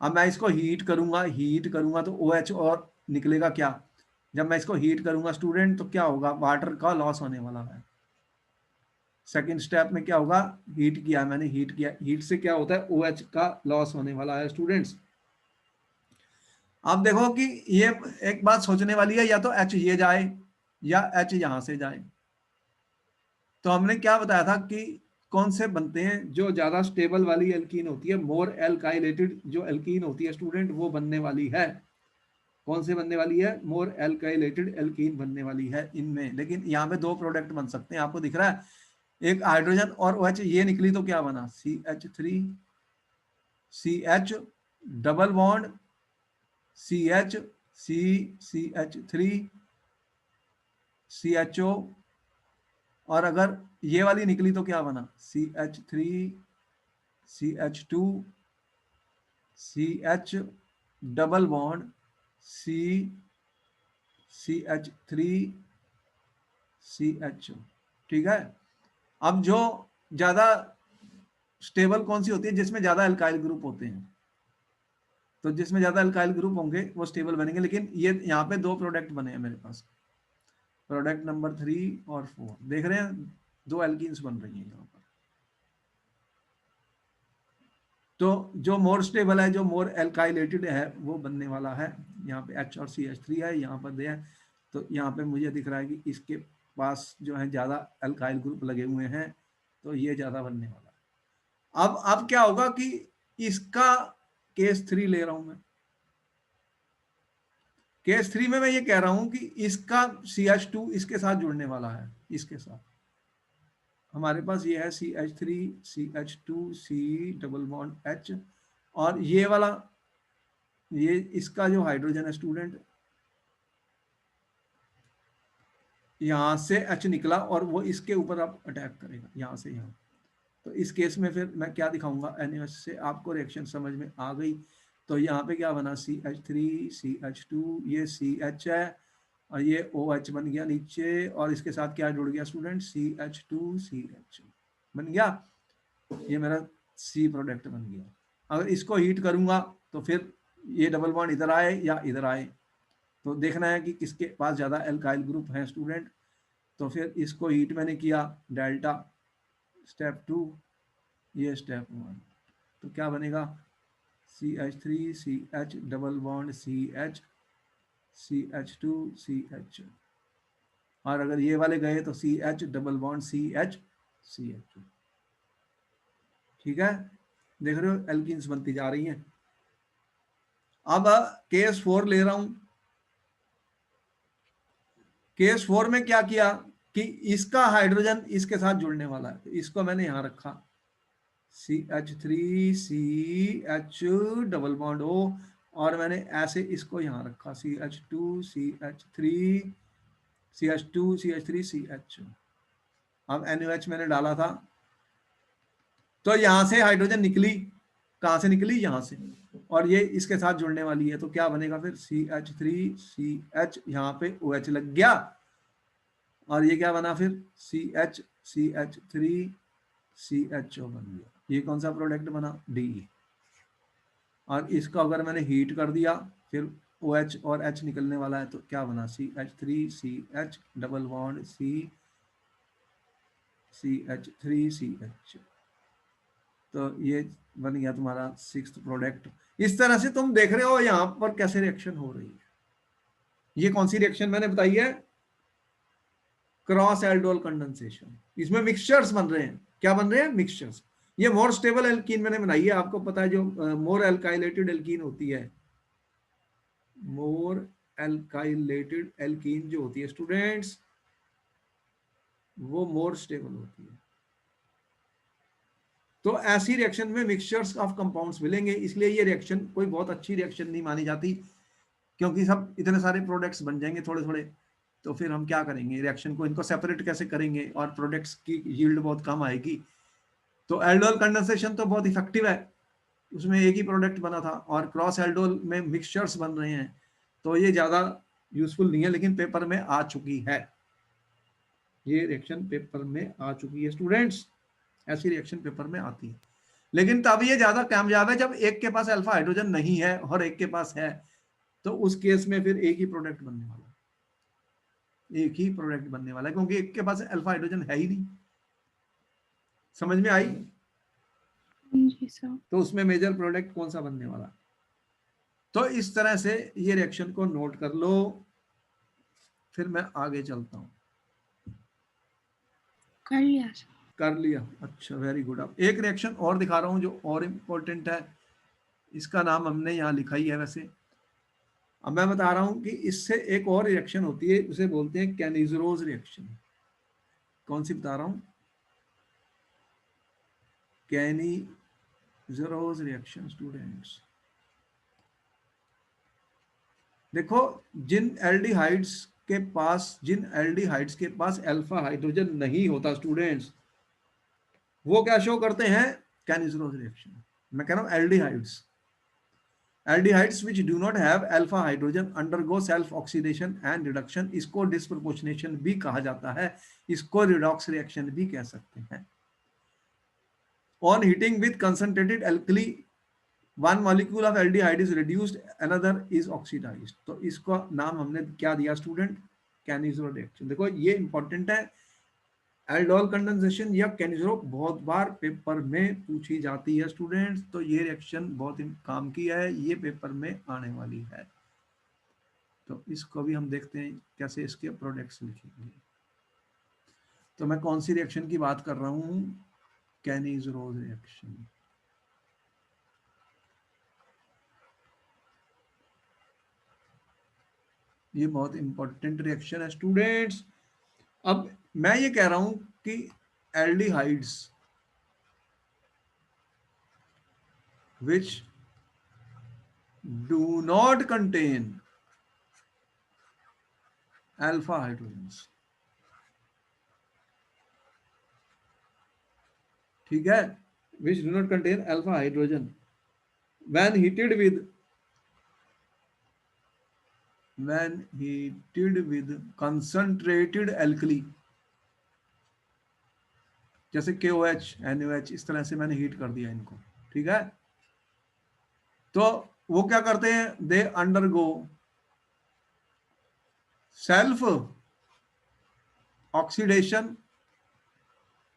S1: अब मैं इसको हीट करूंगा, हीट करूंगा तो OH और निकलेगा क्या? जब मैं इसको हीट करूंगा स्टूडेंट तो क्या होगा? वाटर का लॉस होने वाला है। सेकंड स्टेप में क्या होगा? हीट किया मैंने, हीट किया, हीट से क्या होता है? OH का लॉस होने वाला है स्टूडेंट्स। अब देखो कि ये एक बात सोचने वाली है, या तो H ये जाए, या H यहां से जाए। तो हमने क्या बताया था कि कौन से बनते हैं, जो ज्यादा स्टेबल वाली एल्कीन होती है, मोर एल्काइलेटेड जो एल्कीन होती है स्टूडेंट, वो बनने वाली है। कौन से बनने वाली है? मोर एल्काइलेटेड एल्कीन बनने वाली है इनमें। लेकिन यहाँ पे दो प्रोडक्ट बन सकते हैं, आपको दिख रहा है, एक हाइड्रोजन और OH, ये निकली तो क्या बना? CH3 CH double bond CH CH3 CHO, और अगर ये वाली निकली तो क्या बना? CH3 CH2 CH double bond CH3 CHO। ठीक है। अब जो ज्यादा स्टेबल कौन सी होती है? जिसमें ज्यादा अल्काइल ग्रुप होते हैं। तो जिसमें ज्यादा अल्काइल ग्रुप होंगे वो स्टेबल बनेंगे। लेकिन ये यहाँ पे दो प्रोडक्ट बने हैं मेरे पास, प्रोडक्ट नंबर 3 और 4, देख रहे हैं, दो एल्कीन्स बन रही हैं यहाँ पर। तो जो मोर स्टेबल है, जो मोर एल्काइलेटेड है, वो बनने वाला है। यहाँ पे H और CH3 है, यहाँ पर दे है। तो यहाँ पे मुझे दिख रहा है कि इसके पास जो है ज्यादा अल्काइल ग्रुप लगे हुए हैं, तो ये ज्यादा बनने वाला है। अब क्या होगा कि इसका केस 3 ले रहा हूं मैं। केस 3 में मैं ये कह रहा हूं कि इसका CH2 इसके साथ जुड़ने वाला है, इसके साथ। हमारे पास ये है CH3 CH2 C double bond H, और ये वाला, ये इसका जो हाइड्रोजन है स्टूडेंट, यहां से H निकला और वो इसके ऊपर अब अटैक करेगा, यहां से यहां। तो इस केस में फिर मैं क्या दिखाऊंगा? NaOH से आपको रिएक्शन समझ में आ गई। तो यहाँ पे क्या बना? CH3 CH2, ये CH है, और ये OH बन गया नीचे, और इसके साथ क्या जुड़ गया स्टूडेंट? CH2 CH बन गया। ये मेरा C प्रोडक्ट बन गया। अगर इसको हीट करूंगा तो फिर ये डबल बॉन्ड इधर आए या इधर आए, तो देखना है कि किसके पास ज्यादा एल्काइल ग्रुप है स्टूडेंट। तो फिर इसको हीट मैंने किया, डेल्टा स्टेप 2, ये स्टेप 1। तो क्या बनेगा? CH3 CH double bond CH CH2 CH, और अगर ये वाले गए तो CH double bond CH CH। ठीक है, देख रहे हो एल्कीन्स बनती जा रही हैं। अब केस 4 ले रहा हूं। केस 4 में क्या किया कि इसका हाइड्रोजन इसके साथ जुड़ने वाला है, तो इसको मैंने यहां रखा, CH3 CH double bond O, और मैंने ऐसे इसको यहां रखा, CH2 CH3 CH2 CH3 CH। अब NaOH मैंने डाला था, तो यहां से हाइड्रोजन निकली, कहां से निकली? यहां से, और ये इसके साथ जुड़ने वाली है। तो क्या बनेगा फिर? CH3 CH, यहाँ पे OH लग गया, और ये क्या बना फिर? CH CH3 CHO बन गया। ये कौन सा प्रोडक्ट बना? D। और इसको अगर मैंने हीट कर दिया, फिर OH और H निकलने वाला है, तो क्या बना? CH3 CH double bond CH3 CH। तो ये बन गया तुम्हारा 6th प्रोडक्ट। इस तरह से तुम देख रहे हो यहां पर कैसे रिएक्शन हो रही है। ये कौन सी रिएक्शन मैंने बताई है? Cross aldol condensation. इसमें मिक्सचर्स बन रहे हैं। क्या बन रहे हैं? मिक्सचर्स। ये मोर स्टेबल एल्कीन मैंने बनाई है, आपको पता है, जो मोर एल्काइलेटेड एल्कीन होती है, मोर एल्काइलेटेड एल्कीन जो होती है स्टूडेंट्स, वो मोर स्टेबल होती है। तो ऐसी रिएक्शन में मिक्सचर्स ऑफ कंपाउंड्स मिलेंगे, इसलिए ये रिएक्शन कोई बहुत अच्छी रिएक्शन नहीं मानी जाती, क्योंकि सब इतने सारे प्रोडक्ट्स बन जाएंगे थोड़े थोड़े। तो फिर हम क्या करेंगे? रिएक्शन को, इनको सेपरेट कैसे करेंगे, और प्रोडक्ट्स की यील्ड बहुत कम आएगी। तो एल्डोल कंडेंसेशन तो बहुत इफेक्टिव है, उसमें एक ही प्रोडक्ट बना था, और क्रॉस एल्डोल में मिक्सचर्स बन रहे हैं, तो ये ज्यादा यूजफुल नहीं है, लेकिन पेपर में आ चुकी है। ये रिएक्शन पेपर में आ चुकी है स्टूडेंट्स, ऐसी रिएक्शन पेपर में आती है। लेकिन तब ये ज्यादा कामयाब है जब एक के पास अल्फा हाइड्रोजन नहीं है और एक के पास है, तो उस केस में फिर एक ही प्रोडक्ट बनने वाला है, एक ही प्रोडक्ट बनने वाला है, क्योंकि एक के पास अल्फा हाइड्रोजन है ही नहीं। समझ में आई?
S2: जी सर।
S1: तो उसमें मेजर प्रोडक्ट कौन सा बनने वाला? तो इस तरह से ये रिएक्शन को नोट कर लो। फिर मैं आगे चलता हूँ।
S2: कर लिया सर।
S1: कर लिया, अच्छा वेरी गुड। अब एक रिएक्शन और दिखा रहा हूँ जो और इम्पोर्टेंट है, इसका नाम हमने यहाँ लिखा ही है वैसे। अब मैं बता रहा हूँ कि इससे एक और रिएक्शन होती है, उसे बोलते हैं कैनिजरोज रिएक्शन। कौन सी बता रहा हूँ? कैनिजरोज रिएक्शन स्टूडेंट्स। देखो, जिन एल्डिहाइड्स के पास अल्फा हाइड्रोजन नहीं होता स्टूडेंट्स, वो क्या शो करते हैं? कैनिजरोज रिएक्शन। मैं कह रहा हूं aldehydes which do not have alpha hydrogen undergo self oxidation and reduction, इसको डिस्प्रपोर्शनेशन भी कहा जाता है, इसको रिडॉक्स रिएक्शन भी कह सकते हैं। On heating with concentrated alkali, one molecule of aldehyde is reduced, another is oxidized। तो इसका नाम हमने क्या दिया स्टूडेंट? Cannizzaro reaction. देखो ये इंपॉर्टेंट है, एल्डोल कंडेंसेशन या कैनिजरो बहुत बार पेपर में पूछी जाती है स्टूडेंट्स, तो ये रिएक्शन बहुत काम की है, ये पेपर में आने वाली है। तो इसको भी हम देखते हैं कैसे इसके प्रोडक्ट्स लिखेंगे। तो मैं कौन सी रिएक्शन की बात कर रहा हूँ? कैनिजरोज रिएक्शन। ये बहुत इंपॉर्टेंट रिएक्शन है स्टूडेंट्स। अब मैं ये कह रहा हूं कि aldehydes which do not contain alpha hydrogens, ठीक है, which do not contain alpha hydrogen, when heated with concentrated alkali, जैसे KOH NaOH, इस तरह से मैंने हीट कर दिया इनको, ठीक है, तो वो क्या करते हैं? They undergo self oxidation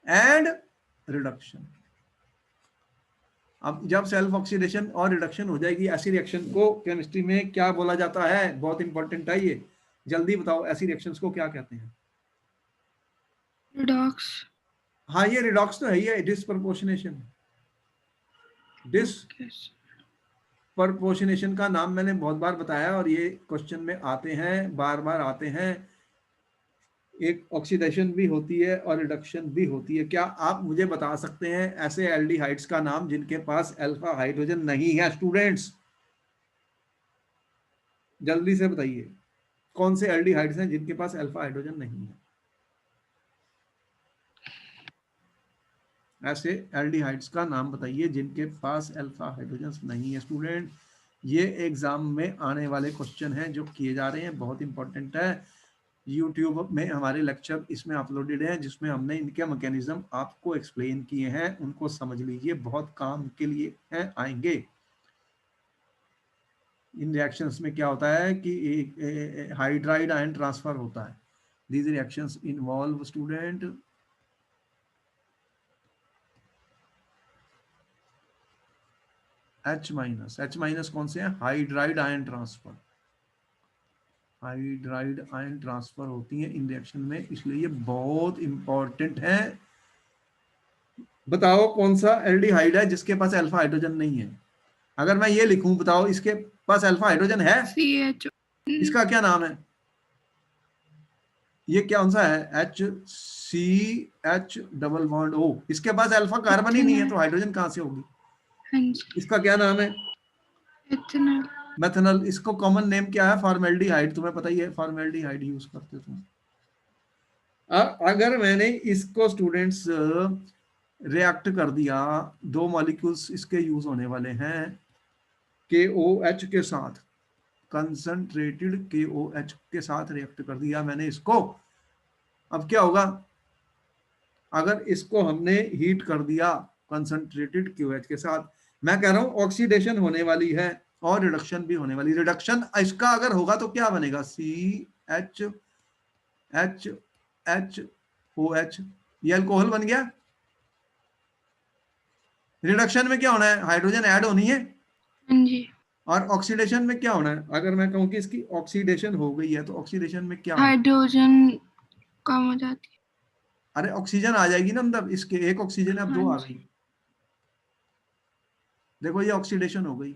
S1: and reduction. अब जब सेल्फ ऑक्सीडेशन और रिडक्शन हो जाएगी, ऐसी रिएक्शन को केमिस्ट्री में क्या बोला जाता है? बहुत इंपॉर्टेंट है ये, जल्दी बताओ, ऐसी रिएक्शंस को क्या कहते हैं?
S2: रिडॉक्स।
S1: हाँ, ये रिडॉक्स तो है ही है, डिस्प्रपोर्शनेशन। डिस्प्रपोर्शनेशन का नाम मैंने बहुत बार बताया और ये क्वेश्चन में आते हैं, बार बार आते हैं। एक ऑक्सीडेशन भी होती है और रिडक्शन भी होती है। क्या आप मुझे बता सकते हैं ऐसे एल्डिहाइड्स का नाम जिनके पास अल्फा हाइड्रोजन नहीं है स्टूडेंट्स? जल्दी से बताइए, कौन से एल्डिहाइड्स हैं जिनके पास अल्फा हाइड्रोजन नहीं है? ऐसे एल्डिहाइड्स का नाम बताइए जिनके पास अल्फा हाइड्रोजन नहीं है स्टूडेंट। ये एग्जाम में आने वाले क्वेश्चन हैं जो किए जा रहे हैं, बहुत इंपॉर्टेंट है। यूट्यूब में हमारे लेक्चर इसमें अपलोडेड है, जिसमें हमने इनके मैकेनिज्म आपको एक्सप्लेन किए हैं, उनको समझ लीजिए, बहुत काम के लिए हैं, आएंगे। इन रिएक्शंस में क्या होता है कि हाइड्राइड आयन ट्रांसफर होता है। These reactions involve student H- कौन से हैं? Hydride ion transfer. Hydride ion transfer होती है इन रिएक्शन में, इसलिए ये बहुत इंपॉर्टेंट है। बताओ कौन सा एल्डिहाइड है जिसके पास अल्फा हाइड्रोजन नहीं है? अगर मैं ये लिखूं, बताओ इसके पास अल्फा हाइड्रोजन है?
S2: CH।
S1: इसका क्या नाम है? ये कौन सा है? HCH double bond O। इसके पास अल्फा कार्बन ही नहीं है, तो हाइड्रोजन कहां से होगी?
S2: हाँ जी।
S1: इसका क्या नाम है?
S2: इथेनॉल।
S1: मेथनॉल। इसको कॉमन नेम क्या है? फॉर्मेल्डिहाइड। तुम्हें पता ही है, फॉर्मेल्डिहाइड यूज करते हो तुम। अगर मैंने इसको स्टूडेंट्स रिएक्ट कर दिया, दो मॉलिक्यूल्स इसके यूज होने वाले हैं, KOH के साथ, कंसंट्रेटेड KOH के साथ रिएक्ट कर दिया मैंने इसको। अब क्या होगा? अगर इसको हमने हीट कर दिया कंसंट्रेटेड KOH के साथ, मैं कह रहा हूं ऑक्सीडेशन होने वाली है और रिडक्शन भी होने वाली। रिडक्शन इसका अगर होगा तो क्या बनेगा? CHHOH, ये अल्कोहल बन गया। रिडक्शन में क्या होना है? हाइड्रोजन ऐड होनी है।
S2: हाँ जी।
S1: और ऑक्सीडेशन में क्या होना है, अगर मैं कहूँ कि इसकी ऑक्सीडेशन हो गई है तो ऑक्सीडेशन में क्या होना है?
S2: हाइड्रोजन कम हो जाती है।
S1: अरे ऑक्सीजन आ जाएगी ना अंदर, इसके एक ऑक्सीजन है, अब
S2: हाँ
S1: दो आ
S2: जी।
S1: गई। देखो ये ऑक्सीडेशन हो गई।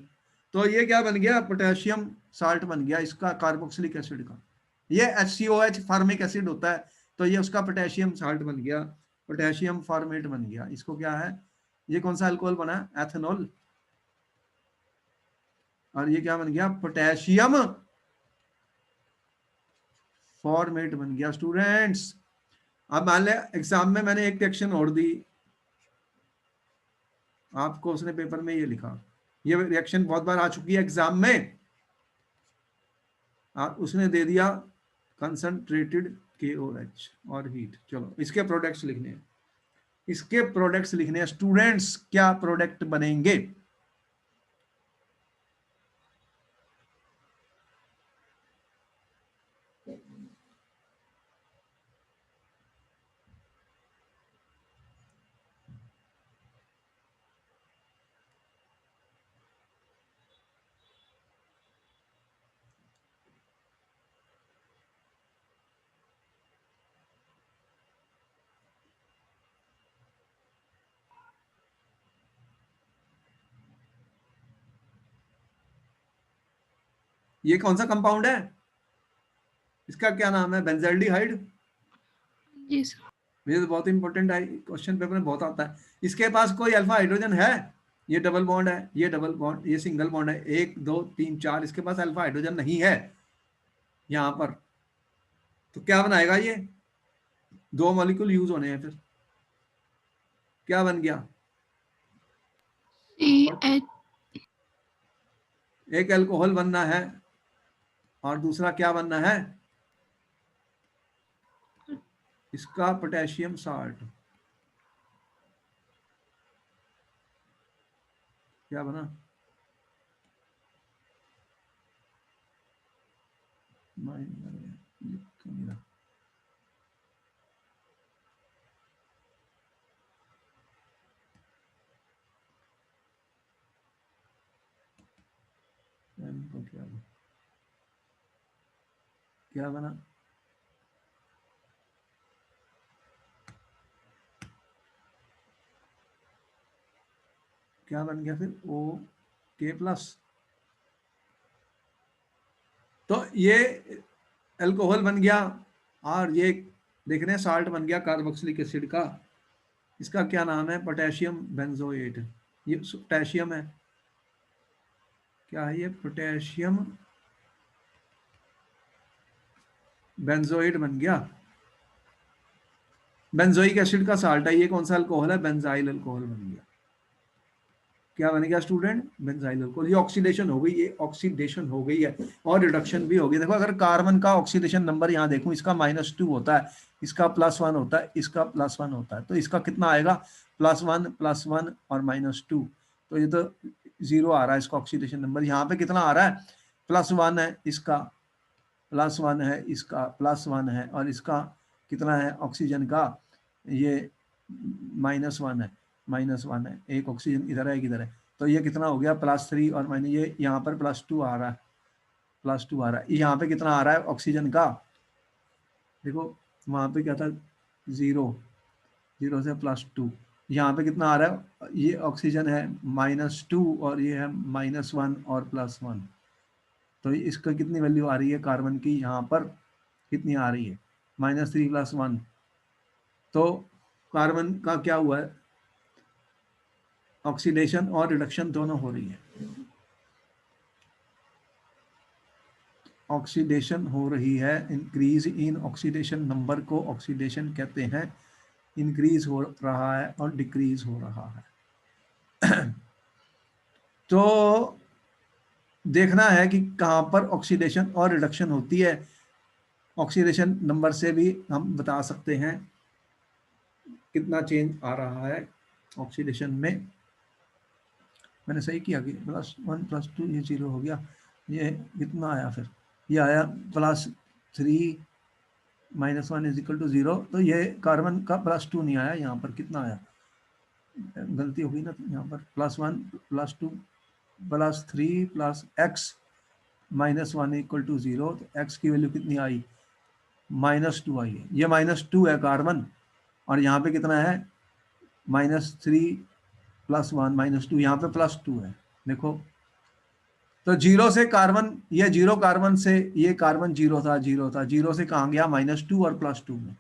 S1: तो ये क्या बन गया, पोटेशियम साल्ट बन गया इसका, कार्बोक्सिलिक एसिड का। ये HCOH फार्मिक एसिड होता है, तो ये उसका पोटेशियम साल्ट बन गया, पोटेशियम फॉर्मेट बन गया। इसको क्या है, ये कौन सा अल्कोहल बना, एथेनॉल। और ये क्या बन गया, पोटेशियम फॉर्मेट बन गया स्टूडेंट्स। अब मान लिया एग्जाम में मैंने एक रिएक्शन और दी आपको, उसने पेपर में ये लिखा, ये रिएक्शन बहुत बार आ चुकी है एग्जाम में, उसने दे दिया कंसंट्रेटेड KOH और हीट। चलो इसके प्रोडक्ट्स लिखने हैं, इसके प्रोडक्ट्स लिखने हैं स्टूडेंट्स, क्या प्रोडक्ट बनेंगे। ये कौन सा कंपाउंड है, इसका क्या नाम है, बेंजल्डिहाइड।
S2: जी सर।
S1: ये तो बहुत इंपॉर्टेंट है, क्वेश्चन पेपर में बहुत आता है। इसके पास कोई अल्फा हाइड्रोजन है, ये डबल बॉन्ड है, ये डबल बॉन्ड, ये सिंगल बॉन्ड है, 1 2 3 4, इसके पास अल्फा हाइड्रोजन नहीं है यहां पर। तो क्या बनाएगा ये, दो मॉलिक्यूल यूज होने हैं, फिर क्या बन गया, और
S2: CH।
S1: एक अल्कोहल बनना है और दूसरा क्या बनना है, इसका पोटेशियम साल्ट। क्या बना, क्या बना, क्या बना, क्या बन गया फिर, O K+। तो ये अल्कोहल बन गया, और ये देख रहे हैं साल्ट बन गया कार्बोक्सिलिक एसिड का। इसका क्या नाम है, पोटेशियम बेंजोएट। ये पोटेशियम है, क्या है ये, पोटेशियम बेंजोएट बन गया। बेंजोइक एसिड का साल्ट है, ये कौन सा अल्कोहल है, बेंजाइल अल्कोहल बन गया। क्या बनेगा स्टूडेंट, बेंजाइल अल्कोहल। ये ऑक्सीडेशन हो गई, ये ऑक्सीडेशन हो गई है, और रिडक्शन भी हो गई। देखो अगर कार्बन का ऑक्सीडेशन नंबर यहाँ देखूं, इसका -2 होता है, इसका +1 होता है, इसका +1 होता है, तो इसका कितना आएगा, +1 और -2। तो ये तो 0 आ रहा है इसका ऑक्सीडेशन नंबर। यहाँ पे कितना आ रहा है, +1 है, इसका +1 है, इसका +1 है, और इसका कितना है ऑक्सीजन का, ये -1 है, -1 है, एक ऑक्सीजन इधर है, एक इधर है। तो ये कितना हो गया, +3 और माइनस, ये यहाँ पर +2 आ रहा है, +2 आ रहा है। यहाँ पे कितना आ रहा है ऑक्सीजन का, देखो वहाँ पे क्या था, 0, 0 से +2, यहाँ पे कितना आ रहा है, ये ऑक्सीजन है -2 और ये है -1 और +1। तो इसका कितनी वैल्यू आ रही है कार्बन की, यहाँ पर कितनी आ रही है, -3 +1। तो कार्बन का क्या हुआ है, ऑक्सीडेशन और रिडक्शन दोनों हो रही है, ऑक्सीडेशन हो रही है। इंक्रीज इन ऑक्सीडेशन नंबर को ऑक्सीडेशन कहते हैं, इंक्रीज हो रहा है और डिक्रीज हो रहा है। तो देखना है कि कहाँ पर ऑक्सीडेशन और रिडक्शन होती है। ऑक्सीडेशन नंबर से भी हम बता सकते हैं कितना चेंज आ रहा है ऑक्सीडेशन में। मैंने सही किया कि +1 +2, ये 0 हो गया, ये कितना आया फिर, ये आया +3 -1 = 0। तो ये कार्बन का +2 नहीं आया, यहाँ पर कितना आया, गलती हो गई ना, यहाँ पर +1 +2 +3 प्लस x -1 इक्वल टू 0, तो x की वैल्यू कितनी आई, -2 आई है। ये -2 है कार्बन, और यहाँ पे कितना है, -3 + 1 -2, यहाँ पे +2 है। देखो, तो जीरो से कार्बन, ये जीरो कार्बन से ये कार्बन जीरो था, जीरो था, जीरो से कहाँ गया, -2 और +2 में।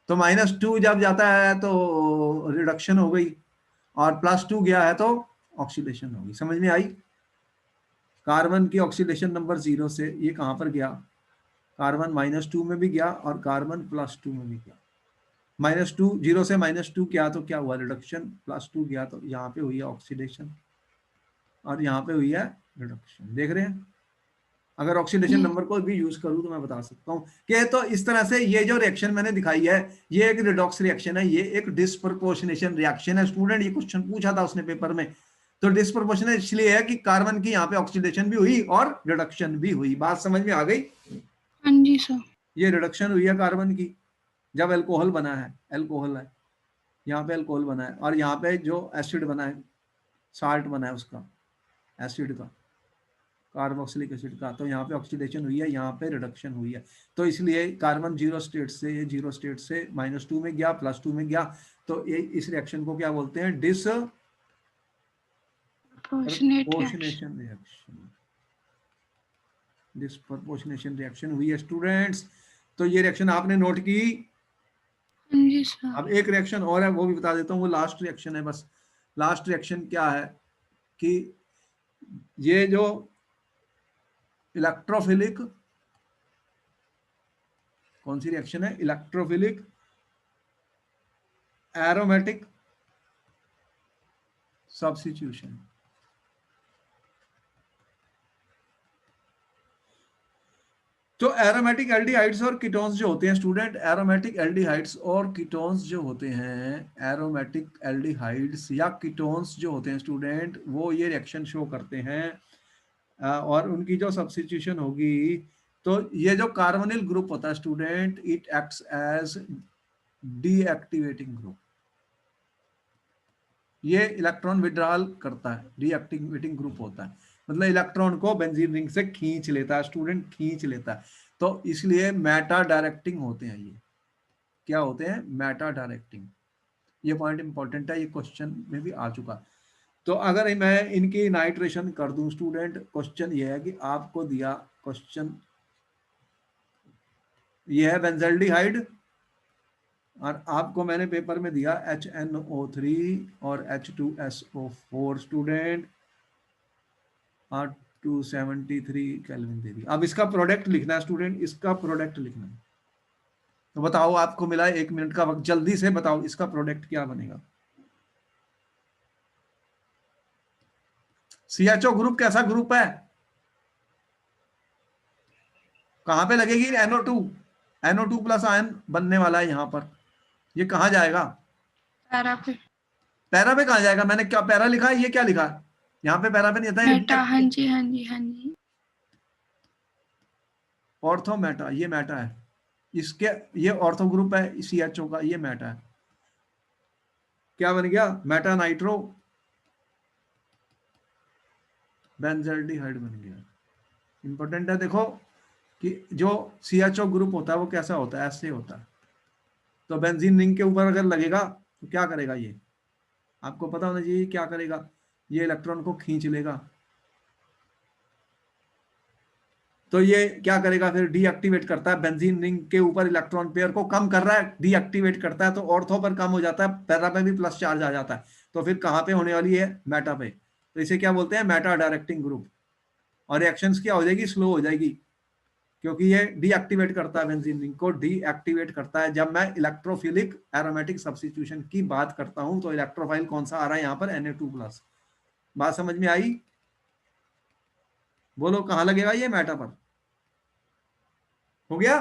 S1: तो -2 जब जाता है तो रिडक्शन हो गई, और +2 गया है तो ऑक्सीडेशन होगी। समझ में आई? कार्बन की ऑक्सीडेशन नंबर 0 से ये कहाँ पर गया, कार्बन -2 में भी गया और कार्बन +2 में भी गया। -2, 0 से -2 क्या, तो क्या हुआ, रिडक्शन, +2 गया तो यहाँ पे हुई है ऑक्सीडेशन, और यहाँ पे हुई है रिडक्शन। देख रहे हैं? अगर ऑक्सीडेशन नंबर को भी यूज करूं तो मैं बता सकता हूं कि तो इस तरह से ये जो रिएक्शन मैंने दिखाई है, ये एक रिडॉक्स रिएक्शन है, ये एक डिस्प्रपोर्शनेशन रिएक्शन है। स्टूडेंट, ये क्वेश्चन पूछा था उसने पेपर में। तो डिस्प्रपोर्शनेट इसलिए है कि कार्बन की यहाँ पे ऑक्सीडेशन भी हुई और रिडक्शन भी हुई। बात समझ में आ गई?
S2: हाँ जी सर।
S1: ये रिडक्शन हुई है कार्बन की जब अल्कोहल बना है, अल्कोहल है, यहाँ पे अल्कोहल बना है, और यहाँ पे जो एसिड बना है, साल्ट बना है उसका, एसिड का, कार्बोक्सिलिक एसिड का, तो यहाँ पे ऑक्सीडेशन हुई है, यहाँ पे रिडक्शन हुई है। तो इसलिए कार्बन जीरो स्टेट से, ये जीरो स्टेट से -2 में गया, +2 में गया, तो ये इस रिएक्शन को क्या बोलते हैं, डिस्प्रपोर्शनेशन रिएक्शन। डिस्प्रपोर्शनेशन रिएक्शन हुई है स्टूडेंट्स। तो ये रिएक्शन आपने नोट की।
S2: हाँ जी सर।
S1: अब एक रिएक्शन और है, वो भी बता देता हूँ, वो लास्ट रिएक्शन है बस। लास्ट रिएक्शन क्या है कि ये जो इलेक्ट्रोफिलिक, कौन सी रिएक्शन है, इलेक्ट्रोफिलिक एरोमेटिक सब्स्टिट्यूशन। तो एरोमेटिक एल्डिहाइड्स और कीटोन्स जो होते हैं स्टूडेंट, एरोमेटिक एल्डिहाइड्स और कीटोन्स जो होते हैं, एरोमेटिक एल्डिहाइड्स या कीटोन्स जो होते हैं स्टूडेंट, वो ये रिएक्शन शो करते हैं, और उनकी जो सब्स्टिट्यूशन होगी, तो ये जो कार्बोनिल ग्रुप होता है student, it acts as deactivating group. ये इलेक्ट्रॉन विड्रॉल करता है, डीएक्टिवेटिंग ग्रुप होता है, मतलब इलेक्ट्रॉन को बेंजीन रिंग से खींच लेता है स्टूडेंट, खींच लेता है। तो इसलिए मेटा डायरेक्टिंग होते हैं ये। क्या होते हैं? Meta directing. ये पॉइंट इंपॉर्टेंट है, ये क्वेश्चन में भी आ चुका। तो अगर मैं इनकी नाइट्रेशन कर दूं स्टूडेंट, क्वेश्चन ये है कि आपको दिया क्वेश्चन, ये है बेंजल्डिहाइड, और आपको मैंने पेपर में दिया HNO3 और H2SO4 स्टूडेंट, और 273 केल्विन दे दी। अब इसका प्रोडक्ट लिखना है स्टूडेंट, इसका प्रोडक्ट लिखना है। तो बताओ, आपको मिला 1 मिनट का वक्त, जल्दी से बताओ इसका प्रोडक्ट क्या बनेगा। CHO ग्रुप कैसा ग्रुप है, कहां पे लगेगी, NO2, NO2 प्लस आयन बनने वाला है यहाँ पर। ये कहाँ जाएगा,
S2: पैरा पे।
S1: पैरा पे कहाँ जाएगा, मैंने क्या पैरा लिखा है, ये क्या लिखा है, यहाँ पे पैरा पे नहीं आता
S2: मेटा, हाँ
S1: है।
S2: जी हाँ जी हाँ जी।
S1: ऑर्थो मेटा, ये मेटा है इसके, ये ऑर्थो ग्रुप है CHO का, ये मेटा है। क्या बन गया, मेटा नाइट्रो बेंजल्डिहाइड बन गया। इंपॉर्टेंट है, देखो कि जो CHO ग्रुप होता है वो कैसा होता है, ऐसे होता है। तो बेंजीन रिंग के ऊपर अगर लगेगा तो क्या करेगा, ये आपको पता होना चाहिए क्या करेगा, ये इलेक्ट्रॉन को खींच लेगा। तो ये क्या करेगा फिर, डीएक्टिवेट करता है, बेंजीन रिंग के ऊपर इलेक्ट्रॉन पेयर को कम कर रहा है, डीएक्टिवेट करता है, तो ऑर्थो पर कम हो जाता है, पैरा पे भी प्लस चार्ज आ जाता है। तो फिर कहाँ पे होने वाली है, मेटा पे। तो इसे क्या बोलते हैं, मेटा डायरेक्टिंग ग्रुप। और रिएक्शंस क्या हो जाएगी, स्लो हो जाएगी, क्योंकि ये डीएक्टिवेट करता है, बेंजीन रिंग को डीएक्टिवेट करता है। जब मैं इलेक्ट्रोफिलिक एरोमेटिक सब्स्टिट्यूशन की बात करता हूं तो इलेक्ट्रोफाइल कौन सा आ रहा है यहाँ पर, Na2+। बात समझ में आई? बोलो कहाँ लगेगा ये, मेटा पर। हो गया?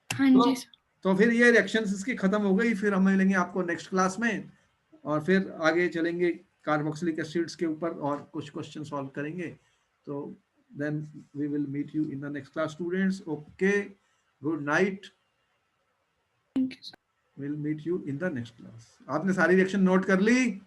S2: हाँ
S1: तो
S2: जी सर।
S1: तो फिर ये रिएक्शंस इसकी खत्म हो गई, फिर हम मिलेंगे आपको नेक्स्ट क्लास में, और फिर आगे चलेंगे कार्बोक्सिलिक एसिड्स के ऊपर और कुछ क्वेश्चन सॉल्व करेंगे। तो then we will meet you in the next class students. Okay, good night,
S2: thank you sir.
S1: Will meet you in the next class. आपने सारी रिएक्शन नोट कर ली?